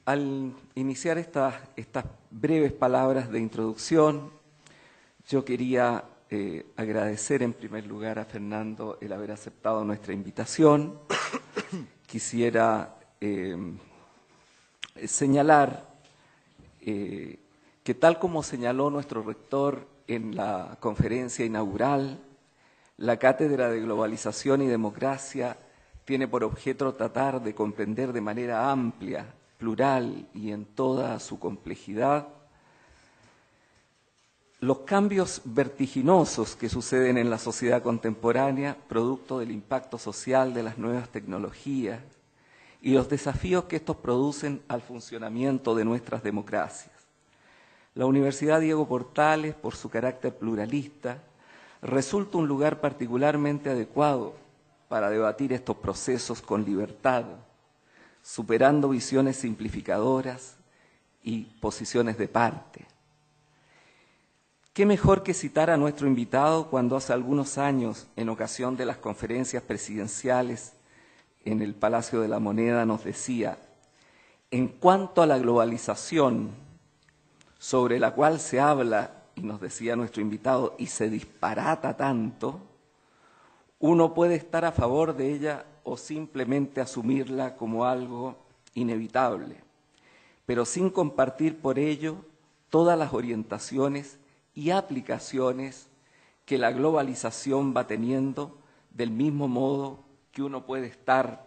Al iniciar estas breves palabras de introducción, yo quería agradecer en primer lugar a Fernando el haber aceptado nuestra invitación. Quisiera señalar que tal como señaló nuestro rector en la conferencia inaugural, la Cátedra de Globalización y Democracia tiene por objeto tratar de comprender de manera amplia, plural y en toda su complejidad los cambios vertiginosos que suceden en la sociedad contemporánea, producto del impacto social de las nuevas tecnologías y los desafíos que estos producen al funcionamiento de nuestras democracias. La Universidad Diego Portales, por su carácter pluralista, resulta un lugar particularmente adecuado para debatir estos procesos con libertad, superando visiones simplificadoras y posiciones de parte. ¿Qué mejor que citar a nuestro invitado cuando hace algunos años, en ocasión de las conferencias presidenciales en el Palacio de la Moneda, nos decía: en cuanto a la globalización, sobre la cual se habla, y nos decía nuestro invitado, y se disparata tanto, uno puede estar a favor de ella o simplemente asumirla como algo inevitable, pero sin compartir por ello todas las orientaciones y aplicaciones que la globalización va teniendo, del mismo modo que uno puede estar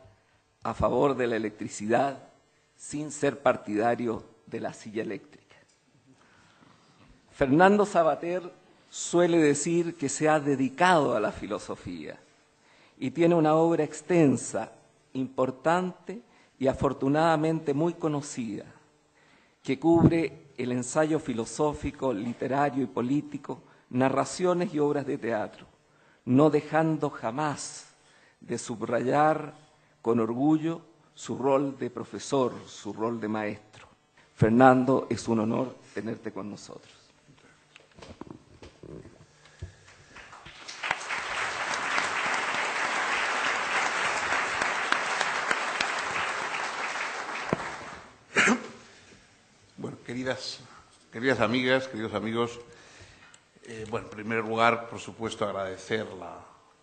a favor de la electricidad sin ser partidario de la silla eléctrica. Fernando Savater suele decir que se ha dedicado a la filosofía y tiene una obra extensa, importante y afortunadamente muy conocida, que cubre el ensayo filosófico, literario y político, narraciones y obras de teatro, no dejando jamás de subrayar con orgullo su rol de profesor, su rol de maestro. Fernando, es un honor tenerte con nosotros. Bueno, queridas amigas, queridos amigos, en primer lugar, por supuesto, agradecer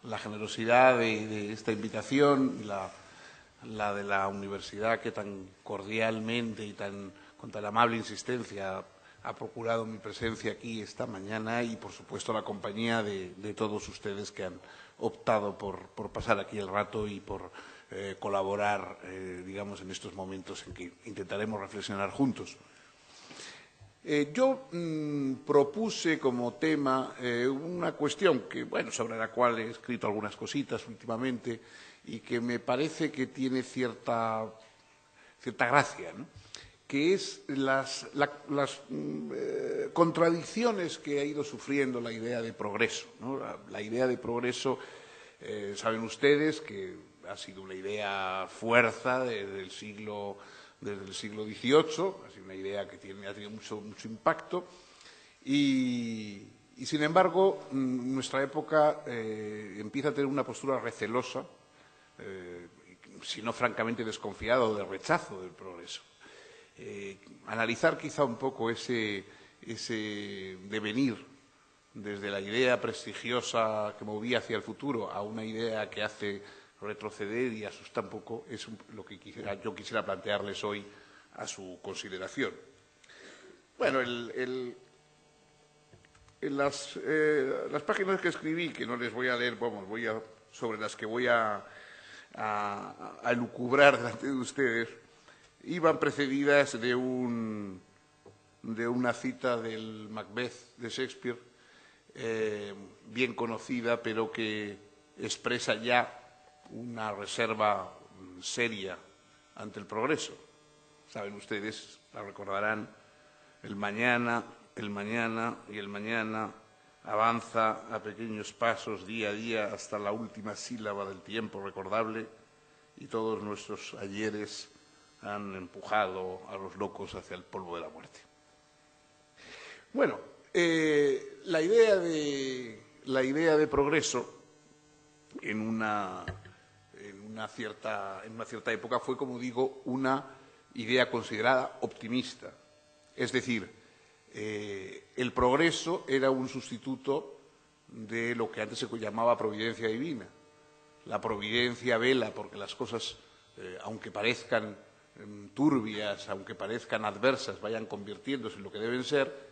la generosidad de esta invitación, la de la universidad que tan cordialmente y con tan amable insistencia ha procurado mi presencia aquí esta mañana y, por supuesto, la compañía de todos ustedes que han optado por pasar aquí el rato y por colaborar, digamos, en estos momentos en que intentaremos reflexionar juntos. Yo propuse como tema una cuestión sobre la cual he escrito algunas cositas últimamente y que me parece que tiene cierta gracia, ¿no? Que es las contradicciones que ha ido sufriendo la idea de progreso, ¿no? La idea de progreso, saben ustedes que ha sido una idea fuerza desde el siglo XVIII, ha sido una idea que ha tenido mucho impacto y, sin embargo, nuestra época empieza a tener una postura recelosa, si no francamente desconfiada o de rechazo del progreso. Analizar quizá un poco ese devenir desde la idea prestigiosa que movía hacia el futuro a una idea que hace retroceder y asusta un poco es lo que yo quisiera plantearles hoy a su consideración. Bueno, en las páginas que escribí, que no les voy a leer, sobre las que voy a elucubrar delante de ustedes, iban precedidas de una cita del Macbeth de Shakespeare, bien conocida, pero que expresa ya una reserva seria ante el progreso. Saben ustedes, la recordarán, el mañana y el mañana avanza a pequeños pasos día a día hasta la última sílaba del tiempo recordable y todos nuestros ayeres han empujado a los locos hacia el polvo de la muerte. Bueno, la idea de progreso en una cierta época fue, como digo, una idea considerada optimista. Es decir, el progreso era un sustituto de lo que antes se llamaba providencia divina. La providencia vela porque las cosas, aunque parezcan turbias, aunque parezcan adversas, vayan convirtiéndose en lo que deben ser,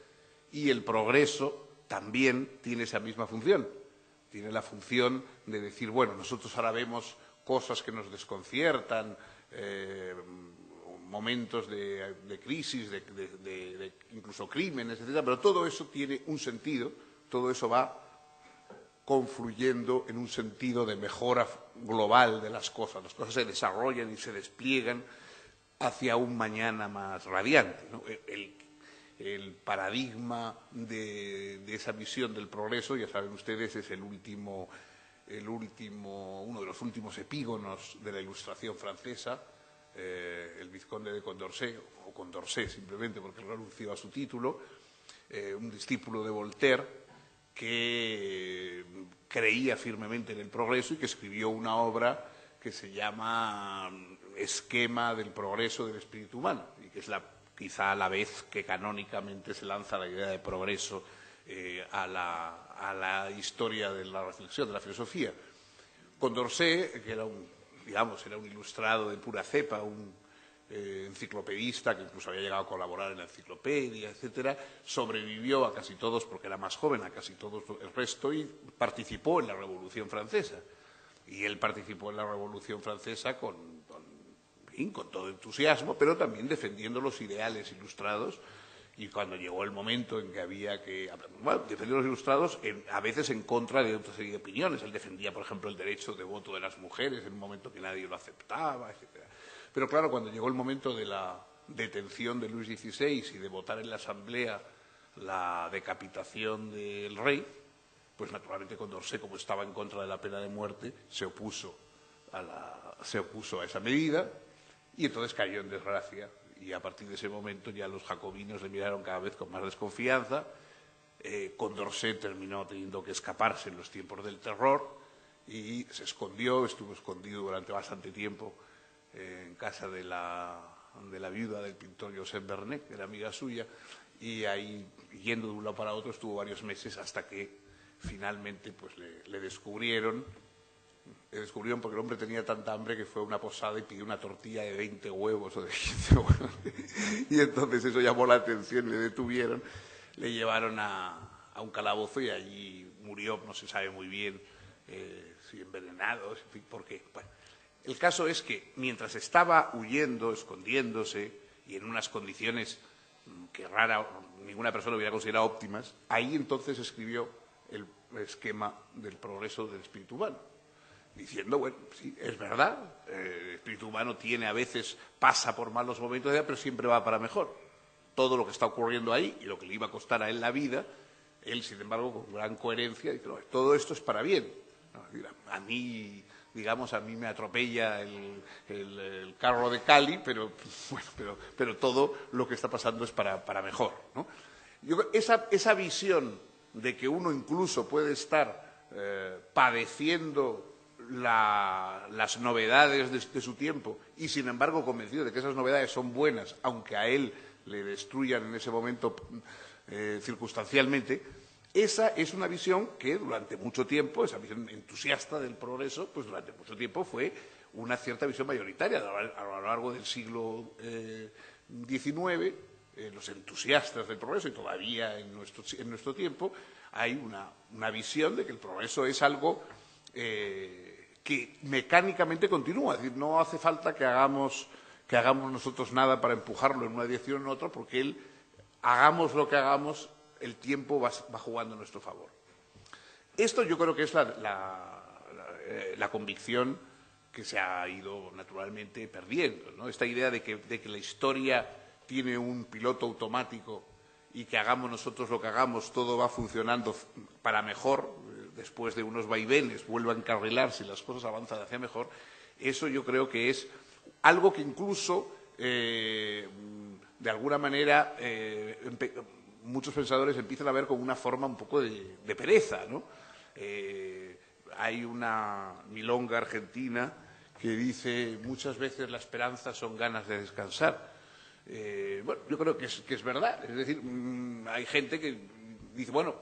y el progreso también tiene esa misma función. Tiene la función de decir, bueno, nosotros ahora vemos cosas que nos desconciertan, momentos de crisis, de incluso crímenes, etcétera, pero todo eso tiene un sentido, todo eso va confluyendo en un sentido de mejora global de las cosas se desarrollan y se despliegan hacia un mañana más radiante, ¿no? El paradigma de esa visión del progreso, ya saben ustedes, es uno de los últimos epígonos de la Ilustración francesa, el vizconde de Condorcet, o Condorcet simplemente porque renunció a su título, un discípulo de Voltaire, que creía firmemente en el progreso y que escribió una obra que se llama Esquema del progreso del espíritu humano, y que es quizá a la vez que canónicamente se lanza la idea de progreso a la historia de la reflexión, de la filosofía. Condorcet, que era un ilustrado de pura cepa, un enciclopedista que incluso había llegado a colaborar en la enciclopedia, etcétera, sobrevivió a casi todos, porque era más joven, a casi todos el resto, y participó en la Revolución Francesa. Y él participó en la Revolución Francesa con todo entusiasmo, pero también defendiendo los ideales ilustrados. Y cuando llegó el momento en que había que defender los ilustrados, a veces en contra de otra serie de opiniones. Él defendía, por ejemplo, el derecho de voto de las mujeres en un momento que nadie lo aceptaba, etcétera. Pero claro, cuando llegó el momento de la detención de Luis XVI y de votar en la Asamblea la decapitación del rey, pues naturalmente Condorcet, como estaba en contra de la pena de muerte, se opuso a esa medida y entonces cayó en desgracia. Y a partir de ese momento ya los jacobinos le miraron cada vez con más desconfianza. Condorcet terminó teniendo que escaparse en los tiempos del terror y se estuvo escondido durante bastante tiempo en casa de la viuda del pintor Josep Vernet, que era amiga suya, y ahí, yendo de un lado para otro, estuvo varios meses hasta que finalmente pues, le descubrieron. Le descubrieron porque el hombre tenía tanta hambre que fue a una posada y pidió una tortilla de 20 huevos o de 15 huevos. Y entonces eso llamó la atención, le detuvieron, le llevaron a un calabozo y allí murió, no se sabe muy bien si envenenado, en fin, por qué. Bueno, el caso es que mientras estaba huyendo, escondiéndose y en unas condiciones que ninguna persona hubiera considerado óptimas, ahí entonces escribió el esquema del progreso del espíritu humano, diciendo, bueno, sí, es verdad, el espíritu humano pasa por malos momentos, pero siempre va para mejor. Todo lo que está ocurriendo ahí y lo que le iba a costar a él la vida, él, sin embargo, con gran coherencia, dice, no, todo esto es para bien. A mí me atropella el carro de Cali, pero todo lo que está pasando es para mejor, ¿no? Esa visión de que uno incluso puede estar padeciendo las novedades de su tiempo y, sin embargo, convencido de que esas novedades son buenas, aunque a él le destruyan en ese momento circunstancialmente, esa es una visión que durante mucho tiempo, esa visión entusiasta del progreso, pues durante mucho tiempo fue una cierta visión mayoritaria. A lo largo del siglo XIX, los entusiastas del progreso, y todavía en nuestro tiempo, hay una visión de que el progreso es algo que mecánicamente continúa. Es decir, no hace falta que hagamos nosotros nada para empujarlo en una dirección o en otra, porque hagamos lo que hagamos, el tiempo va jugando a nuestro favor. Esto yo creo que es la convicción que se ha ido naturalmente perdiendo, ¿no? Esta idea de que la historia tiene un piloto automático y que hagamos nosotros lo que hagamos, todo va funcionando para mejor, después de unos vaivenes vuelve a encarrilarse y las cosas avanzan hacia mejor. Eso yo creo que es algo que incluso, de alguna manera, muchos pensadores empiezan a ver como una forma un poco de pereza, ¿no? Hay una milonga argentina que dice muchas veces la esperanza son ganas de descansar. Bueno, yo creo que es verdad. Es decir, hay gente que dice, bueno,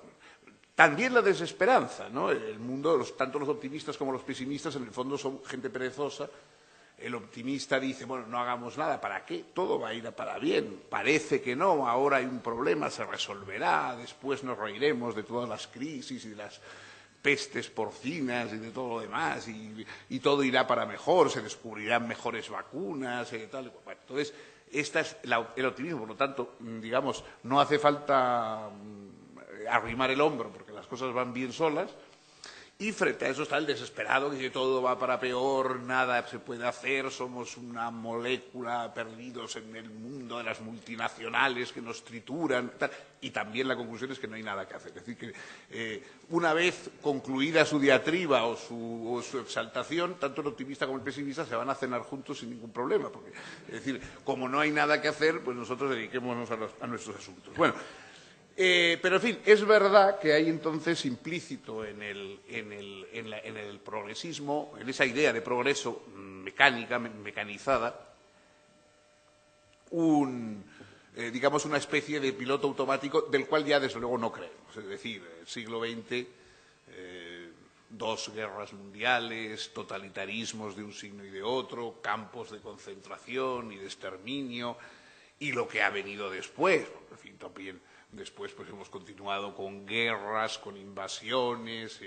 también la desesperanza, ¿no? El mundo, tanto los optimistas como los pesimistas, en el fondo son gente perezosa. El optimista dice, bueno, no hagamos nada, ¿para qué? Todo va a ir para bien. Parece que no, ahora hay un problema, se resolverá, después nos reiremos de todas las crisis y de las pestes porcinas y de todo lo demás, y todo irá para mejor, se descubrirán mejores vacunas, tal. Bueno, entonces, este es el optimismo, por lo tanto, digamos, no hace falta arrimar el hombro porque las cosas van bien solas. Y frente a eso está el desesperado que dice todo va para peor, nada se puede hacer, somos una molécula perdidos en el mundo de las multinacionales que nos trituran, tal. Y también la conclusión es que no hay nada que hacer. Es decir, que una vez concluida su diatriba o su exaltación, tanto el optimista como el pesimista se van a cenar juntos sin ningún problema. Porque, es decir, como no hay nada que hacer, pues nosotros dediquémonos a nuestros asuntos. Bueno. Pero, en fin, es verdad que hay entonces implícito en el progresismo, en esa idea de progreso mecanizada, digamos, una especie de piloto automático del cual ya, desde luego, no creemos. Es decir, el siglo XX, dos guerras mundiales, totalitarismos de un signo y de otro, campos de concentración y de exterminio, y lo que ha venido después, en fin, también. Después pues hemos continuado con guerras, con invasiones,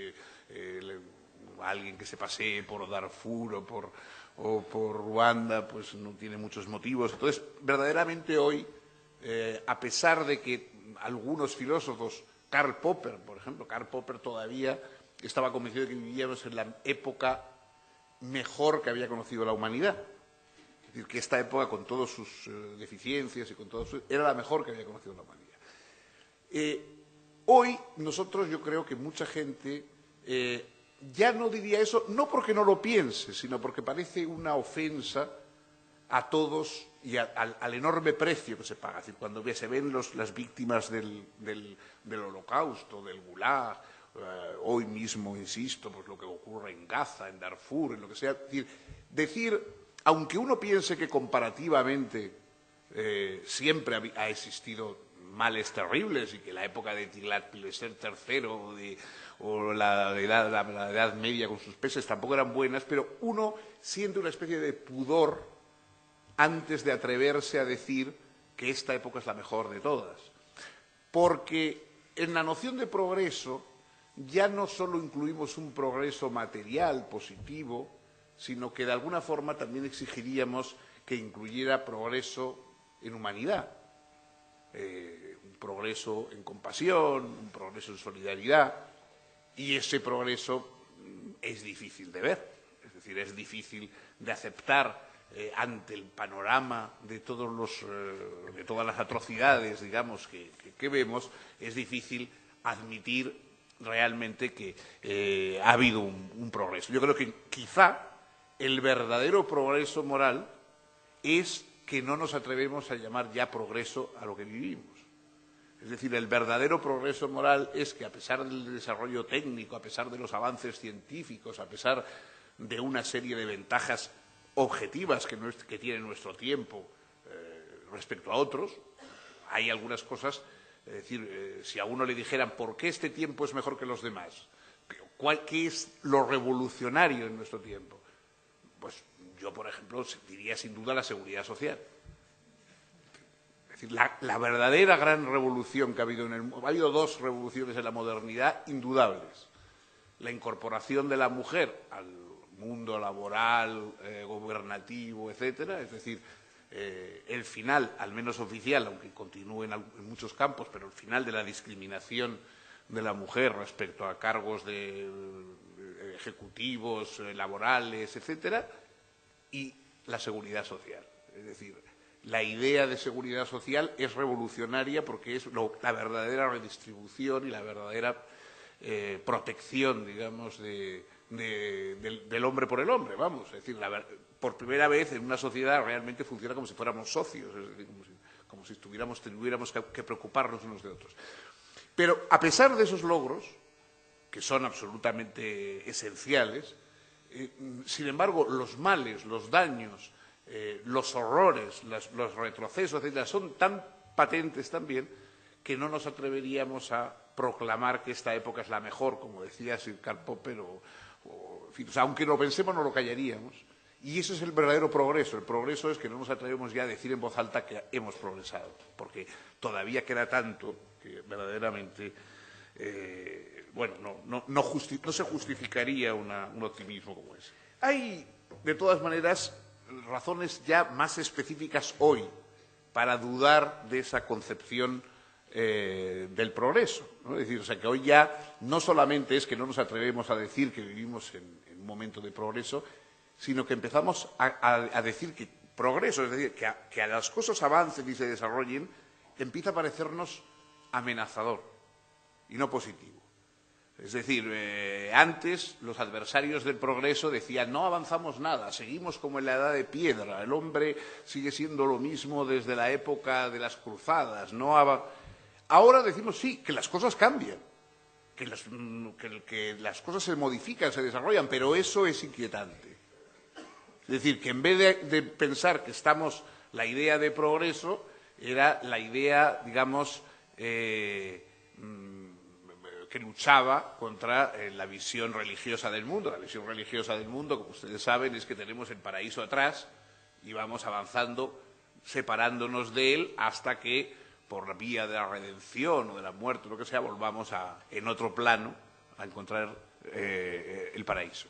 alguien que se pasee por Darfur o por Ruanda pues no tiene muchos motivos. Entonces, verdaderamente hoy, a pesar de que algunos filósofos, Karl Popper, por ejemplo, Karl Popper todavía estaba convencido de que vivíamos en la época mejor que había conocido la humanidad. Es decir, que esta época, con todas sus deficiencias y con todo era la mejor que había conocido la humanidad. Hoy nosotros, yo creo que mucha gente ya no diría eso, no porque no lo piense, sino porque parece una ofensa a todos y al enorme precio que se paga. Es decir, cuando se ven las víctimas del Holocausto, del Gulag, hoy mismo, insisto, pues lo que ocurre en Gaza, en Darfur, en lo que sea. Es decir, aunque uno piense que comparativamente siempre ha existido males terribles y que la época de Tiglat-Pileser III o la Edad Media con sus pestes tampoco eran buenas, pero uno siente una especie de pudor antes de atreverse a decir que esta época es la mejor de todas. Porque en la noción de progreso ya no solo incluimos un progreso material positivo, sino que de alguna forma también exigiríamos que incluyera progreso en humanidad. Un progreso en compasión, un progreso en solidaridad, y ese progreso es difícil de ver, es decir, es difícil de aceptar ante el panorama de de todas las atrocidades, digamos, que vemos, es difícil admitir realmente que ha habido un progreso. Yo creo que quizá el verdadero progreso moral es que no nos atrevemos a llamar ya progreso a lo que vivimos. Es decir, el verdadero progreso moral es que, a pesar del desarrollo técnico, a pesar de los avances científicos, a pesar de una serie de ventajas objetivas que tiene nuestro tiempo respecto a otros, hay algunas cosas, es decir, si a uno le dijeran por qué este tiempo es mejor que los demás, ¿qué es lo revolucionario en nuestro tiempo? Pues yo, por ejemplo, diría sin duda la seguridad social. Es decir, la verdadera gran revolución que ha habido ha habido dos revoluciones en la modernidad indudables. La incorporación de la mujer al mundo laboral, gobernativo, etcétera, es decir, el final, al menos oficial, aunque continúe en muchos campos, pero el final de la discriminación de la mujer respecto a cargos ejecutivos, laborales, etcétera, y la seguridad social. Es decir, la idea de seguridad social es revolucionaria porque es la verdadera redistribución y la verdadera protección, digamos, del hombre por el hombre, vamos. Es decir, por primera vez en una sociedad realmente funciona como si fuéramos socios, es decir, como si tuviéramos que preocuparnos unos de otros. Pero a pesar de esos logros, que son absolutamente esenciales, Sin embargo, los males, los daños, los horrores, los retrocesos, etcétera, son tan patentes también que no nos atreveríamos a proclamar que esta época es la mejor, como decía Sir Karl Popper, en fin, o sea, aunque lo pensemos no lo callaríamos. Y ese es el verdadero progreso. El progreso es que no nos atrevemos ya a decir en voz alta que hemos progresado, porque todavía queda tanto que verdaderamente, bueno, no se justificaría un optimismo como ese. Hay, de todas maneras, razones ya más específicas hoy para dudar de esa concepción del progreso, ¿no? Es decir, o sea, que hoy ya no solamente es que no nos atrevemos a decir que vivimos en un momento de progreso, sino que empezamos a decir que progreso, es decir, que a las cosas avancen y se desarrollen, empieza a parecernos amenazador y no positivo. Es decir, antes los adversarios del progreso decían no avanzamos nada, seguimos como en la edad de piedra, el hombre sigue siendo lo mismo desde la época de las cruzadas. Ahora decimos sí, que las cosas cambian, que las cosas se modifican, se desarrollan, pero eso es inquietante. Es decir, que en vez de pensar que la idea de progreso era la idea, digamos, que luchaba contra la visión religiosa del mundo. La visión religiosa del mundo, como ustedes saben, es que tenemos el paraíso atrás y vamos avanzando, separándonos de él hasta que, por la vía de la redención o de la muerte o lo que sea, volvamos en otro plano a encontrar el paraíso.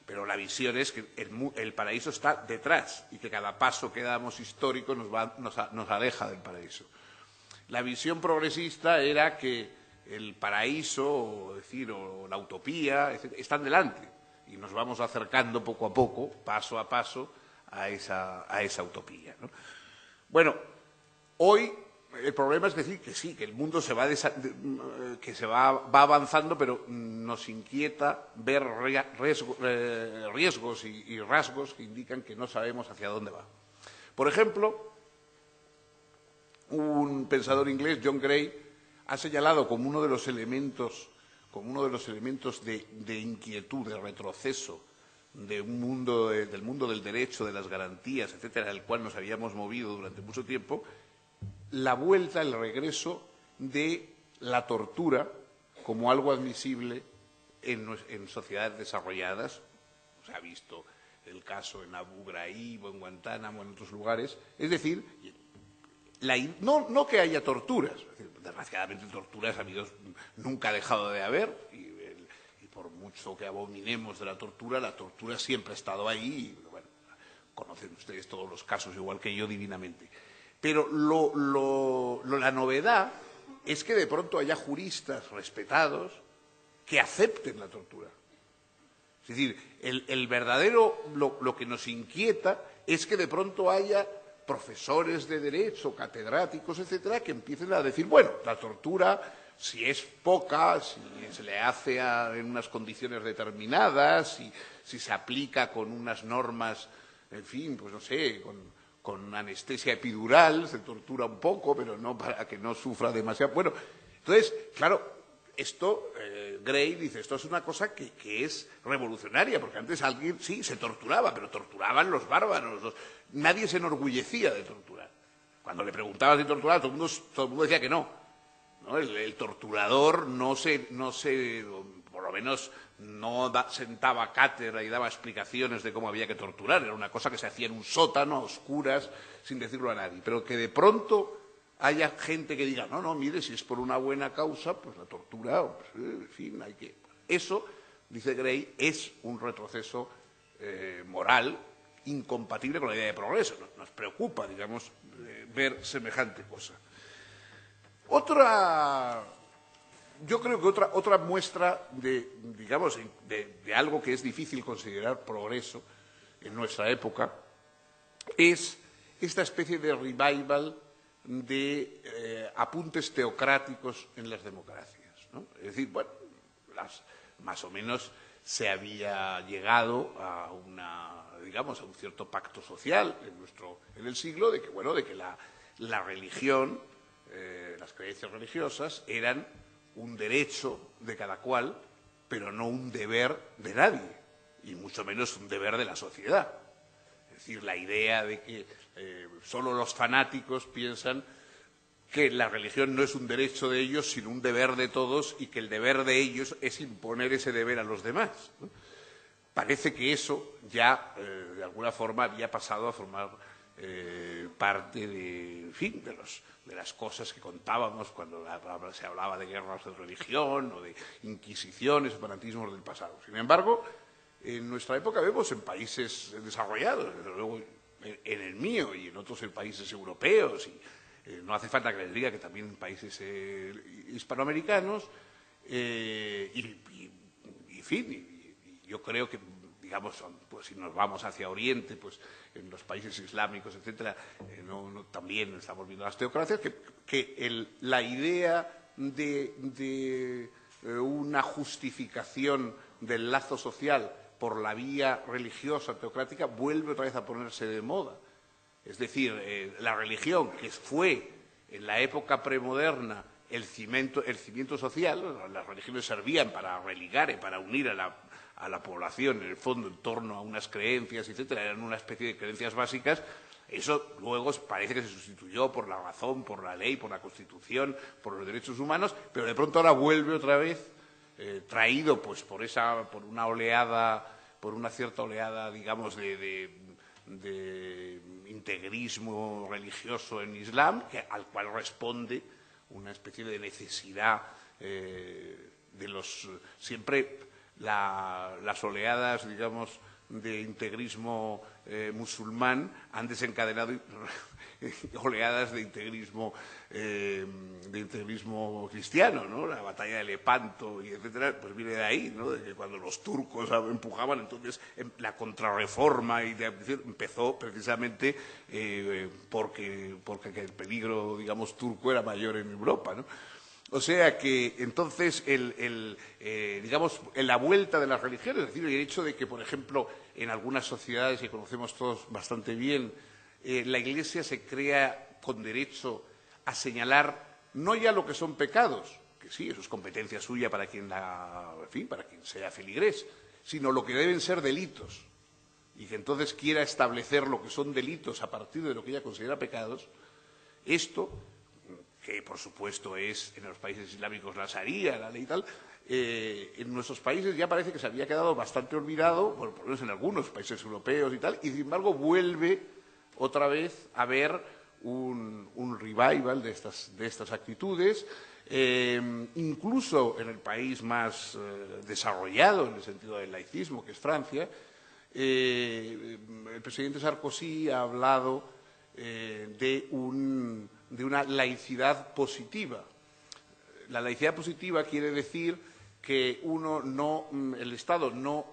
Pero la visión es que el paraíso está detrás y que cada paso que damos histórico nos aleja del paraíso. La visión progresista era que el paraíso, o la utopía, están delante y nos vamos acercando poco a poco, paso a paso, a esa utopía, ¿no? Bueno, hoy el problema es decir que sí, que el mundo va avanzando, pero nos inquieta ver riesgos y rasgos que indican que no sabemos hacia dónde va. Por ejemplo, un pensador inglés, John Gray, ha señalado como uno de los elementos de inquietud, de retroceso del mundo del derecho, de las garantías, etcétera, al cual nos habíamos movido durante mucho tiempo, la vuelta, el regreso de la tortura como algo admisible en sociedades desarrolladas. Se ha visto el caso en Abu Ghraib o en Guantánamo, en otros lugares. Es decir, no que haya torturas. Desgraciadamente torturas nunca ha dejado de haber y por mucho que abominemos de la tortura siempre ha estado ahí. Y, bueno, conocen ustedes todos los casos igual que yo divinamente. Pero la novedad es que de pronto haya juristas respetados que acepten la tortura. Es decir, lo que nos inquieta es que de pronto haya profesores de derecho, catedráticos, etcétera, que empiecen a decir, bueno, la tortura, si es poca, si se le hace en unas condiciones determinadas, si se aplica con unas normas, en fin, pues no sé, con anestesia epidural, se tortura un poco, pero no para que no sufra demasiado. Bueno, entonces, claro, esto, Gray dice, esto es una cosa que es revolucionaria, porque antes alguien, sí, se torturaba, pero torturaban los bárbaros. Nadie se enorgullecía de torturar. Cuando le preguntabas de torturar, todo el mundo decía que no. ¿No? El torturador no se, por lo menos no sentaba cátedra y daba explicaciones de cómo había que torturar. Era una cosa que se hacía en un sótano, a oscuras, sin decirlo a nadie. Pero que de pronto haya gente que diga, no, mire, si es por una buena causa, pues la tortura, pues, en fin, hay que... Eso, dice Gray, es un retroceso moral incompatible con la idea de progreso. Nos preocupa, digamos, ver semejante cosa. Yo creo que otra muestra de algo que es difícil considerar progreso en nuestra época es esta especie de revival de apuntes teocráticos en las democracias, ¿no? Es decir, bueno, más o menos se había llegado a un cierto pacto social en el siglo de que la religión, las creencias religiosas eran un derecho de cada cual, pero no un deber de nadie. y mucho menos un deber de la sociedad. Es decir, la idea de que solo los fanáticos piensan que la religión no es un derecho de ellos, sino un deber de todos, y que el deber de ellos es imponer ese deber a los demás, ¿no? Parece que eso ya, de alguna forma, había pasado a formar parte de, en fin, de las cosas que contábamos cuando se hablaba de guerras de religión o de inquisiciones o fanatismos del pasado. Sin embargo, en nuestra época vemos en países desarrollados, desde luego en el mío y en otros países europeos, y no hace falta que les diga que también en países hispanoamericanos, en fin, yo creo que, digamos, pues si nos vamos hacia Oriente, pues en los países islámicos, etcétera, también estamos viendo las teocracias, que la idea de una justificación del lazo social por la vía religiosa teocrática vuelve otra vez a ponerse de moda. Es decir, la religión, que fue en la época premoderna el cimiento social, las religiones servían para religar y para unir a la población, en el fondo, en torno a unas creencias, etcétera, eran una especie de creencias básicas. Eso luego parece que se sustituyó por la razón, por la ley, por la Constitución, por los derechos humanos, pero de pronto ahora vuelve otra vez, traído pues por una cierta oleada, digamos, de integrismo religioso en Islam, al cual responde una especie de necesidad siempre las oleadas, digamos, de integrismo musulmán han desencadenado oleadas de integrismo cristiano, ¿no? La batalla de Lepanto y etcétera, pues viene de ahí, ¿no? De que cuando los turcos empujaban, entonces la contrarreforma empezó precisamente porque el peligro, digamos, turco era mayor en Europa, ¿no? O sea que, entonces, digamos, en la vuelta de las religiones, es decir, el hecho de que, por ejemplo, en algunas sociedades que conocemos todos bastante bien, la Iglesia se crea con derecho a señalar no ya lo que son pecados, que sí, eso es competencia suya para quien para quien sea feligrés, sino lo que deben ser delitos, y que entonces quiera establecer lo que son delitos a partir de lo que ella considera pecados. Esto, que por supuesto es en los países islámicos la Sharia, la ley y tal, en nuestros países ya parece que se había quedado bastante olvidado, por lo menos en algunos países europeos y tal, y sin embargo vuelve otra vez a haber un revival de estas actitudes, incluso en el país más desarrollado en el sentido del laicismo, que es Francia. El presidente Sarkozy ha hablado de una laicidad positiva. La laicidad positiva quiere decir que el Estado no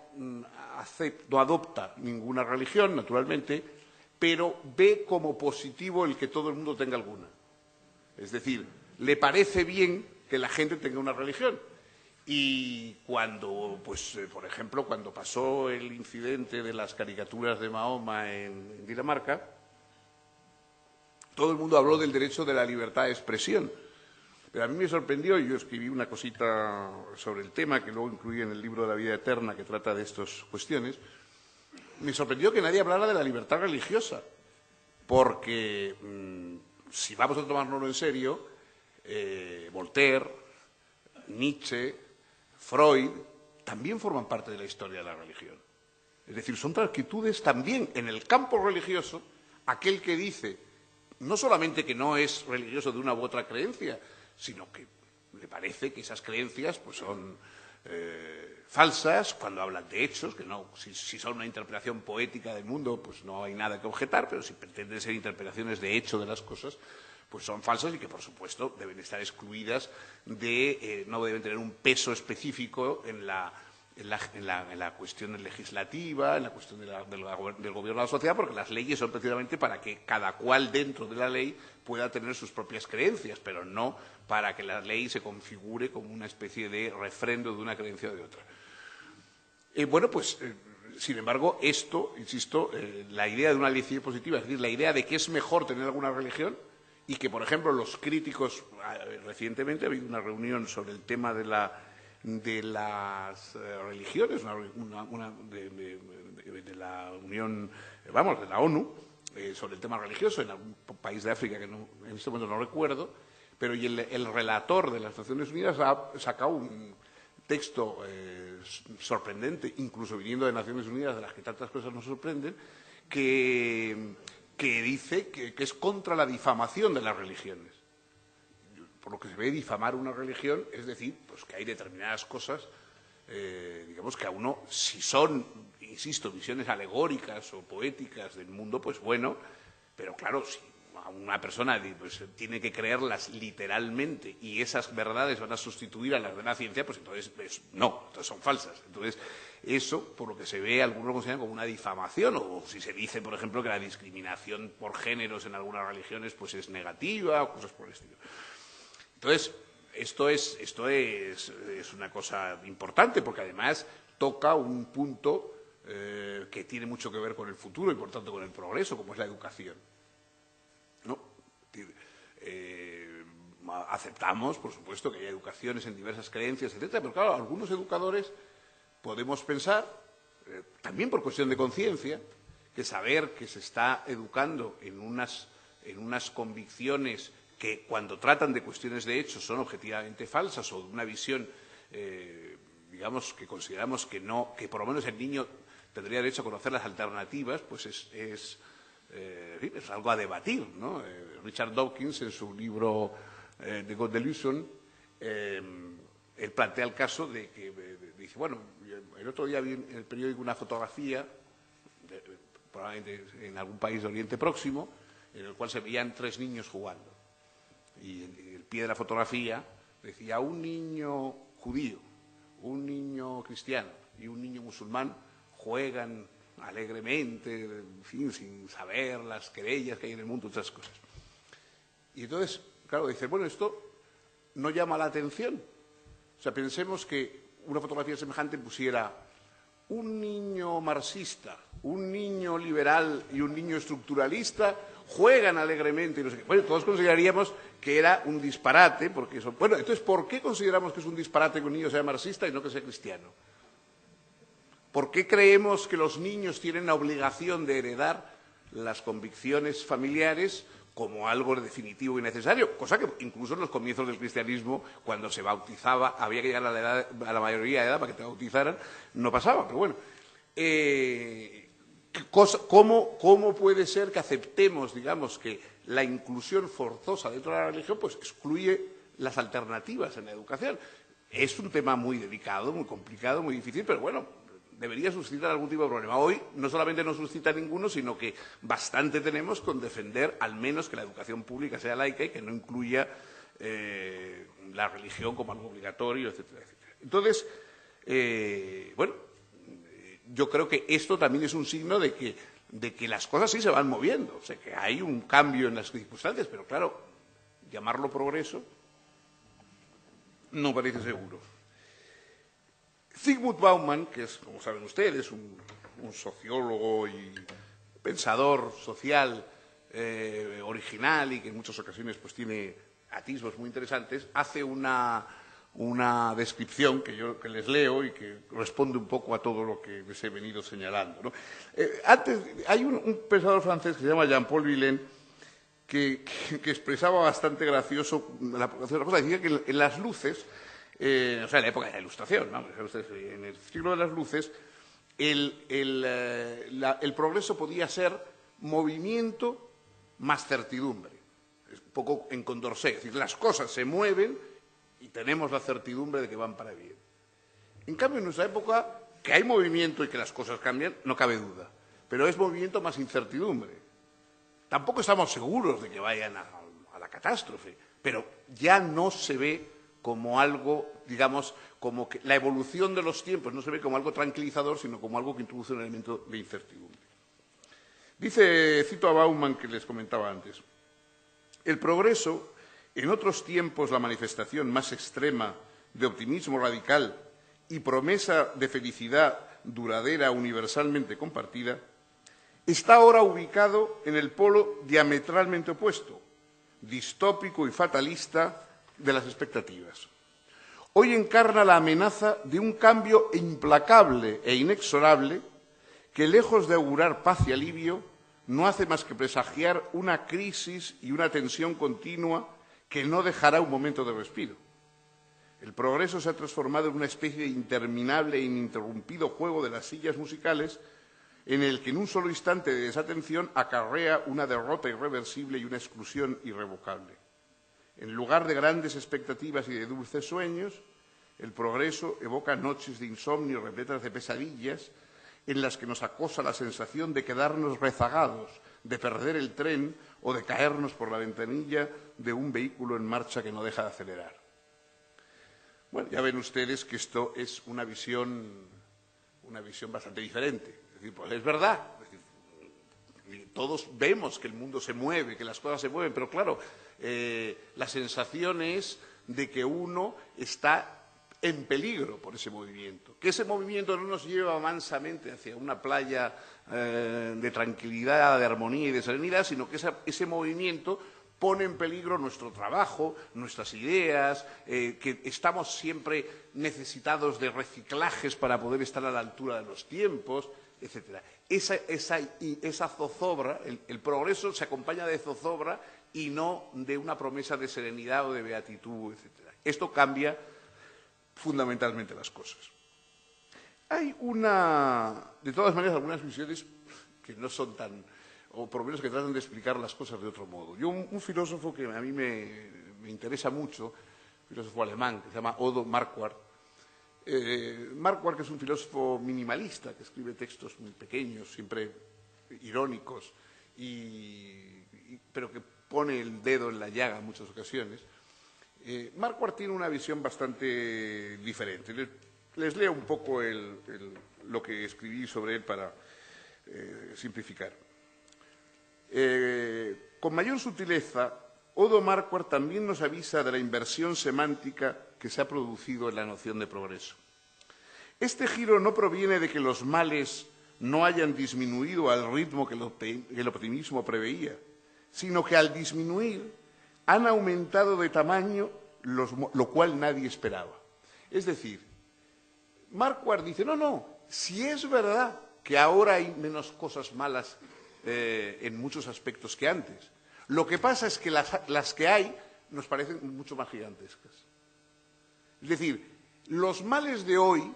adopta ninguna religión, naturalmente, pero ve como positivo el que todo el mundo tenga alguna. Es decir, le parece bien que la gente tenga una religión. Y cuando, pues, por ejemplo, cuando pasó el incidente de las caricaturas de Mahoma en Dinamarca, todo el mundo habló del derecho de la libertad de expresión. Pero a mí me sorprendió, y yo escribí una cosita sobre el tema, que luego incluí en el libro de la vida eterna, que trata de estas cuestiones. Me sorprendió que nadie hablara de la libertad religiosa, porque si vamos a tomárnoslo en serio, Voltaire, Nietzsche, Freud, también forman parte de la historia de la religión. Es decir, son actitudes también en el campo religioso, aquel que dice no solamente que no es religioso de una u otra creencia, sino que le parece que esas creencias pues son falsas cuando hablan de hechos, que no, si son una interpretación poética del mundo, pues no hay nada que objetar, pero si pretenden ser interpretaciones de hecho de las cosas, pues son falsas y que, por supuesto, deben estar excluidas no deben tener un peso específico en la cuestión legislativa, en la cuestión del gobierno de la sociedad, porque las leyes son precisamente para que cada cual dentro de la ley pueda tener sus propias creencias, pero no para que la ley se configure como una especie de refrendo de una creencia o de otra. Sin embargo, esto, insisto, la idea de una laicidad positiva, es decir, la idea de que es mejor tener alguna religión y que, por ejemplo, los críticos, recientemente ha habido una reunión sobre el tema de de las religiones, de la Unión, vamos, de la ONU, sobre el tema religioso, en algún país de África que en este momento no recuerdo, pero y el relator de las Naciones Unidas ha sacado un texto sorprendente, incluso viniendo de Naciones Unidas, de las que tantas cosas nos sorprenden, que dice que es contra la difamación de las religiones. Por lo que se ve, difamar una religión es decir, pues que hay determinadas cosas, digamos que a uno, si son, insisto, visiones alegóricas o poéticas del mundo, pues bueno, pero claro, si a una persona pues, tiene que creerlas literalmente y esas verdades van a sustituir a las de la ciencia, pues entonces no, entonces son falsas. Entonces, eso, por lo que se ve, algunos lo consideran como una difamación, o si se dice, por ejemplo, que la discriminación por géneros en algunas religiones pues es negativa, o cosas por el estilo. Entonces, esto es una cosa importante, porque además toca un punto que tiene mucho que ver con el futuro y, por tanto, con el progreso, como es la educación. ¿No? Aceptamos, por supuesto, que hay educaciones en diversas creencias, etcétera, pero claro, algunos educadores podemos pensar, también por cuestión de conciencia, que saber que se está educando en unas convicciones que cuando tratan de cuestiones de hechos son objetivamente falsas o de una visión, digamos, que consideramos que por lo menos el niño tendría derecho a conocer las alternativas, pues es algo a debatir, ¿no? Richard Dawkins, en su libro The God Delusion, él plantea el caso de que dice, bueno, el otro día vi en el periódico una fotografía, probablemente en algún país de Oriente Próximo, en el cual se veían 3 niños jugando. Y el pie de la fotografía decía, un niño judío, un niño cristiano y un niño musulmán juegan alegremente, en fin, sin saber las querellas que hay en el mundo, otras cosas. Y entonces, claro, dice, bueno, esto no llama la atención. O sea, pensemos que una fotografía semejante pusiera un niño marxista, un niño liberal y un niño estructuralista juegan alegremente y no sé qué. Bueno, todos consideraríamos que era un disparate, porque eso. Bueno, entonces, ¿por qué consideramos que es un disparate que un niño sea marxista y no que sea cristiano? ¿Por qué creemos que los niños tienen la obligación de heredar las convicciones familiares como algo definitivo y necesario? Cosa que incluso en los comienzos del cristianismo, cuando se bautizaba, había que llegar a la mayoría de edad para que te bautizaran, no pasaba. Pero bueno, ¿cómo puede ser que aceptemos, digamos, que la inclusión forzosa dentro de la religión pues excluye las alternativas en la educación? Es un tema muy delicado, muy complicado, muy difícil, pero bueno, debería suscitar algún tipo de problema. Hoy no solamente no suscita ninguno, sino que bastante tenemos con defender al menos que la educación pública sea laica y que no incluya la religión como algo obligatorio, etcétera, etcétera. Entonces, bueno, yo creo que esto también es un signo de que las cosas sí se van moviendo, o sea, que hay un cambio en las circunstancias, pero claro, llamarlo progreso no parece seguro. Zygmunt Bauman, que es, como saben ustedes, un sociólogo y pensador social original y que en muchas ocasiones pues tiene atisbos muy interesantes, hace una descripción que les leo y que responde un poco a todo lo que les he venido señalando, ¿no? Antes, hay un pensador francés que se llama Jean-Paul Villain que expresaba bastante gracioso la cosa. Decía que en las luces, o sea, en la época de la Ilustración, vamos, en el siglo de las luces, el progreso podía ser movimiento más certidumbre. Es un poco en Condorcet, es decir, las cosas se mueven y tenemos la certidumbre de que van para bien. En cambio, en nuestra época, que hay movimiento y que las cosas cambian, no cabe duda, pero es movimiento más incertidumbre. Tampoco estamos seguros de que vayan a la catástrofe, pero ya no se ve como algo, digamos, como que la evolución de los tiempos no se ve como algo tranquilizador, sino como algo que introduce un elemento de incertidumbre. Cito a Bauman, que les comentaba antes, el progreso, en otros tiempos la manifestación más extrema de optimismo radical y promesa de felicidad duradera universalmente compartida, está ahora ubicado en el polo diametralmente opuesto, distópico y fatalista de las expectativas. hoy encarna la amenaza de un cambio implacable e inexorable que, lejos de augurar paz y alivio, no hace más que presagiar una crisis y una tensión continua que no dejará un momento de respiro. El progreso se ha transformado en una especie de interminable e ininterrumpido juego de las sillas musicales en el que en un solo instante de desatención acarrea una derrota irreversible y una exclusión irrevocable. En lugar de grandes expectativas y de dulces sueños, el progreso evoca noches de insomnio repletas de pesadillas en las que nos acosa la sensación de quedarnos rezagados, de perder el tren o de caernos por la ventanilla de un vehículo en marcha que no deja de acelerar. Bueno, ya ven ustedes que esto es una visión bastante diferente. Es decir, pues es verdad, es decir, todos vemos que el mundo se mueve, que las cosas se mueven, pero claro, la sensación es de que uno está en peligro por ese movimiento, que ese movimiento no nos lleva mansamente hacia una playa de tranquilidad, de armonía y de serenidad, sino que ese movimiento pone en peligro nuestro trabajo, nuestras ideas, que estamos siempre necesitados de reciclajes para poder estar a la altura de los tiempos, etc. Esa zozobra, el progreso se acompaña de zozobra y no de una promesa de serenidad o de beatitud, etc. Esto cambia fundamentalmente las cosas. Hay de todas maneras, algunas visiones que no son tan, o por lo menos que tratan de explicar las cosas de otro modo. Yo, un filósofo que a mí me interesa mucho, un filósofo alemán que se llama Odo Marquardt. Marquardt es un filósofo minimalista que escribe textos muy pequeños, siempre irónicos, pero que pone el dedo en la llaga en muchas ocasiones. Marquardt tiene una visión bastante diferente. Les leo un poco lo que escribí sobre él para simplificar. Con mayor sutileza, Odo Marquardt también nos avisa de la inversión semántica que se ha producido en la noción de progreso. Este giro no proviene de que los males no hayan disminuido al ritmo que el optimismo preveía, sino que al disminuir han aumentado de tamaño, lo cual nadie esperaba. Es decir, Marquardt dice, no, si es verdad que ahora hay menos cosas malas en muchos aspectos que antes, lo que pasa es que las que hay nos parecen mucho más gigantescas. Es decir, los males de hoy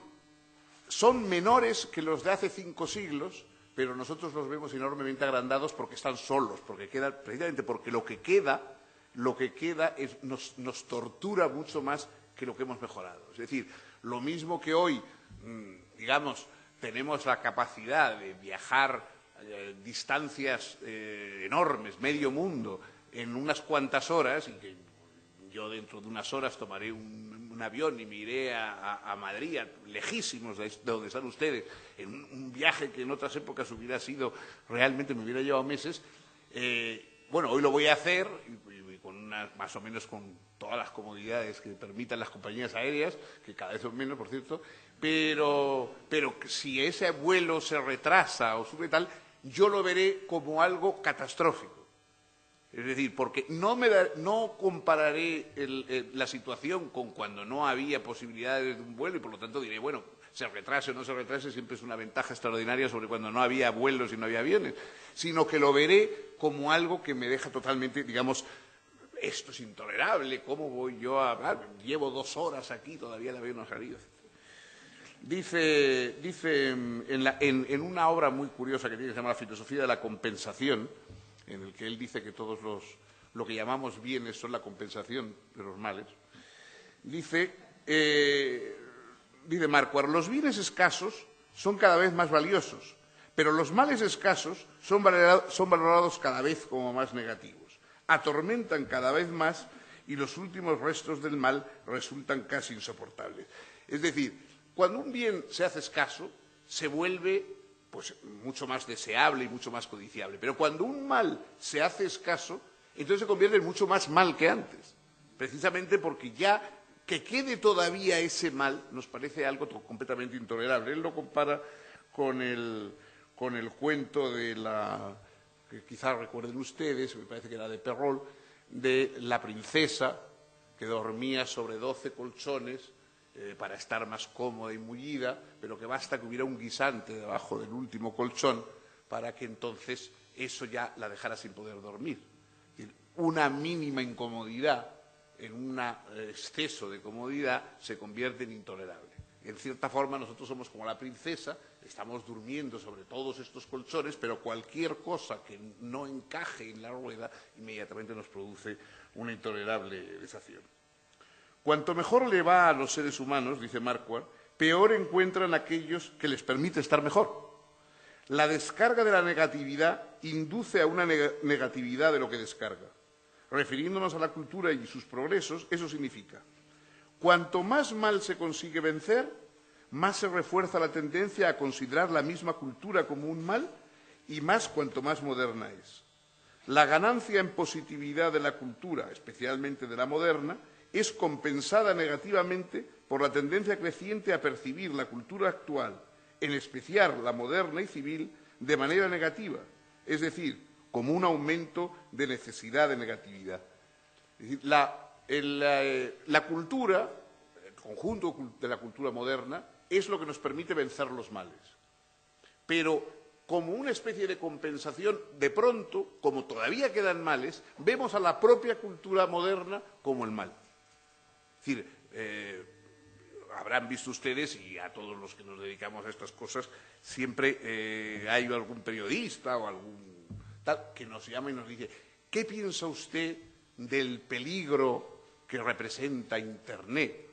son menores que los de hace 5 siglos, pero nosotros los vemos enormemente agrandados porque están solos, precisamente porque lo que queda nos tortura mucho más que lo que hemos mejorado. Es decir, lo mismo que hoy, digamos, tenemos la capacidad de viajar distancias enormes, medio mundo, en unas cuantas horas, y que yo dentro de unas horas tomaré un avión y me iré a Madrid, lejísimos de donde están ustedes, en un viaje que en otras épocas realmente me hubiera llevado meses. Bueno, hoy lo voy a hacer y más o menos con todas las comodidades que permitan las compañías aéreas, que cada vez son menos, por cierto, pero si ese vuelo se retrasa o sube tal, yo lo veré como algo catastrófico. Es decir, porque no compararé la situación con cuando no había posibilidades de un vuelo y por lo tanto diré, bueno, se retrase o no se retrase, siempre es una ventaja extraordinaria sobre cuando no había vuelos y no había aviones, sino que lo veré como algo que me deja totalmente, digamos, esto es intolerable, ¿cómo voy yo a...? Llevo 2 horas aquí, todavía el avión no ha salido. Dice en una obra muy curiosa que tiene, que se llama La filosofía de la compensación, en el que él dice que todos lo que llamamos bienes son la compensación de los males, dice Marquardt, los bienes escasos son cada vez más valiosos, pero los males escasos son valorados cada vez como más negativos, atormentan cada vez más y los últimos restos del mal resultan casi insoportables. Es decir, cuando un bien se hace escaso, se vuelve pues mucho más deseable y mucho más codiciable. Pero cuando un mal se hace escaso, entonces se convierte en mucho más mal que antes. Precisamente porque ya que quede todavía ese mal nos parece algo completamente intolerable. Él lo compara con el cuento que quizás recuerden ustedes, me parece que era de Perrault, de la princesa que dormía sobre 12 colchones para estar más cómoda y mullida, pero que basta que hubiera un guisante debajo del último colchón para que entonces eso ya la dejara sin poder dormir. Una mínima incomodidad en un exceso de comodidad se convierte en intolerable. En cierta forma nosotros somos como la princesa, estamos durmiendo sobre todos estos colchones, pero cualquier cosa que no encaje en la rueda inmediatamente nos produce una intolerable desafío. Cuanto mejor le va a los seres humanos, dice Marquardt, peor encuentran aquellos que les permite estar mejor. La descarga de la negatividad induce a una negatividad de lo que descarga. Refiriéndonos a la cultura y sus progresos, eso significa: cuanto más mal se consigue vencer, más se refuerza la tendencia a considerar la misma cultura como un mal, y más cuanto más moderna es. La ganancia en positividad de la cultura, especialmente de la moderna, es compensada negativamente por la tendencia creciente a percibir la cultura actual, en especial la moderna y civil, de manera negativa, es decir, como un aumento de necesidad de negatividad. Es decir, la cultura, el conjunto de la cultura moderna, es lo que nos permite vencer los males. Pero como una especie de compensación, de pronto, como todavía quedan males, vemos a la propia cultura moderna como el mal. Es decir, habrán visto ustedes, y a todos los que nos dedicamos a estas cosas, siempre hay algún periodista o algún tal que nos llama y nos dice: ¿qué piensa usted del peligro que representa Internet,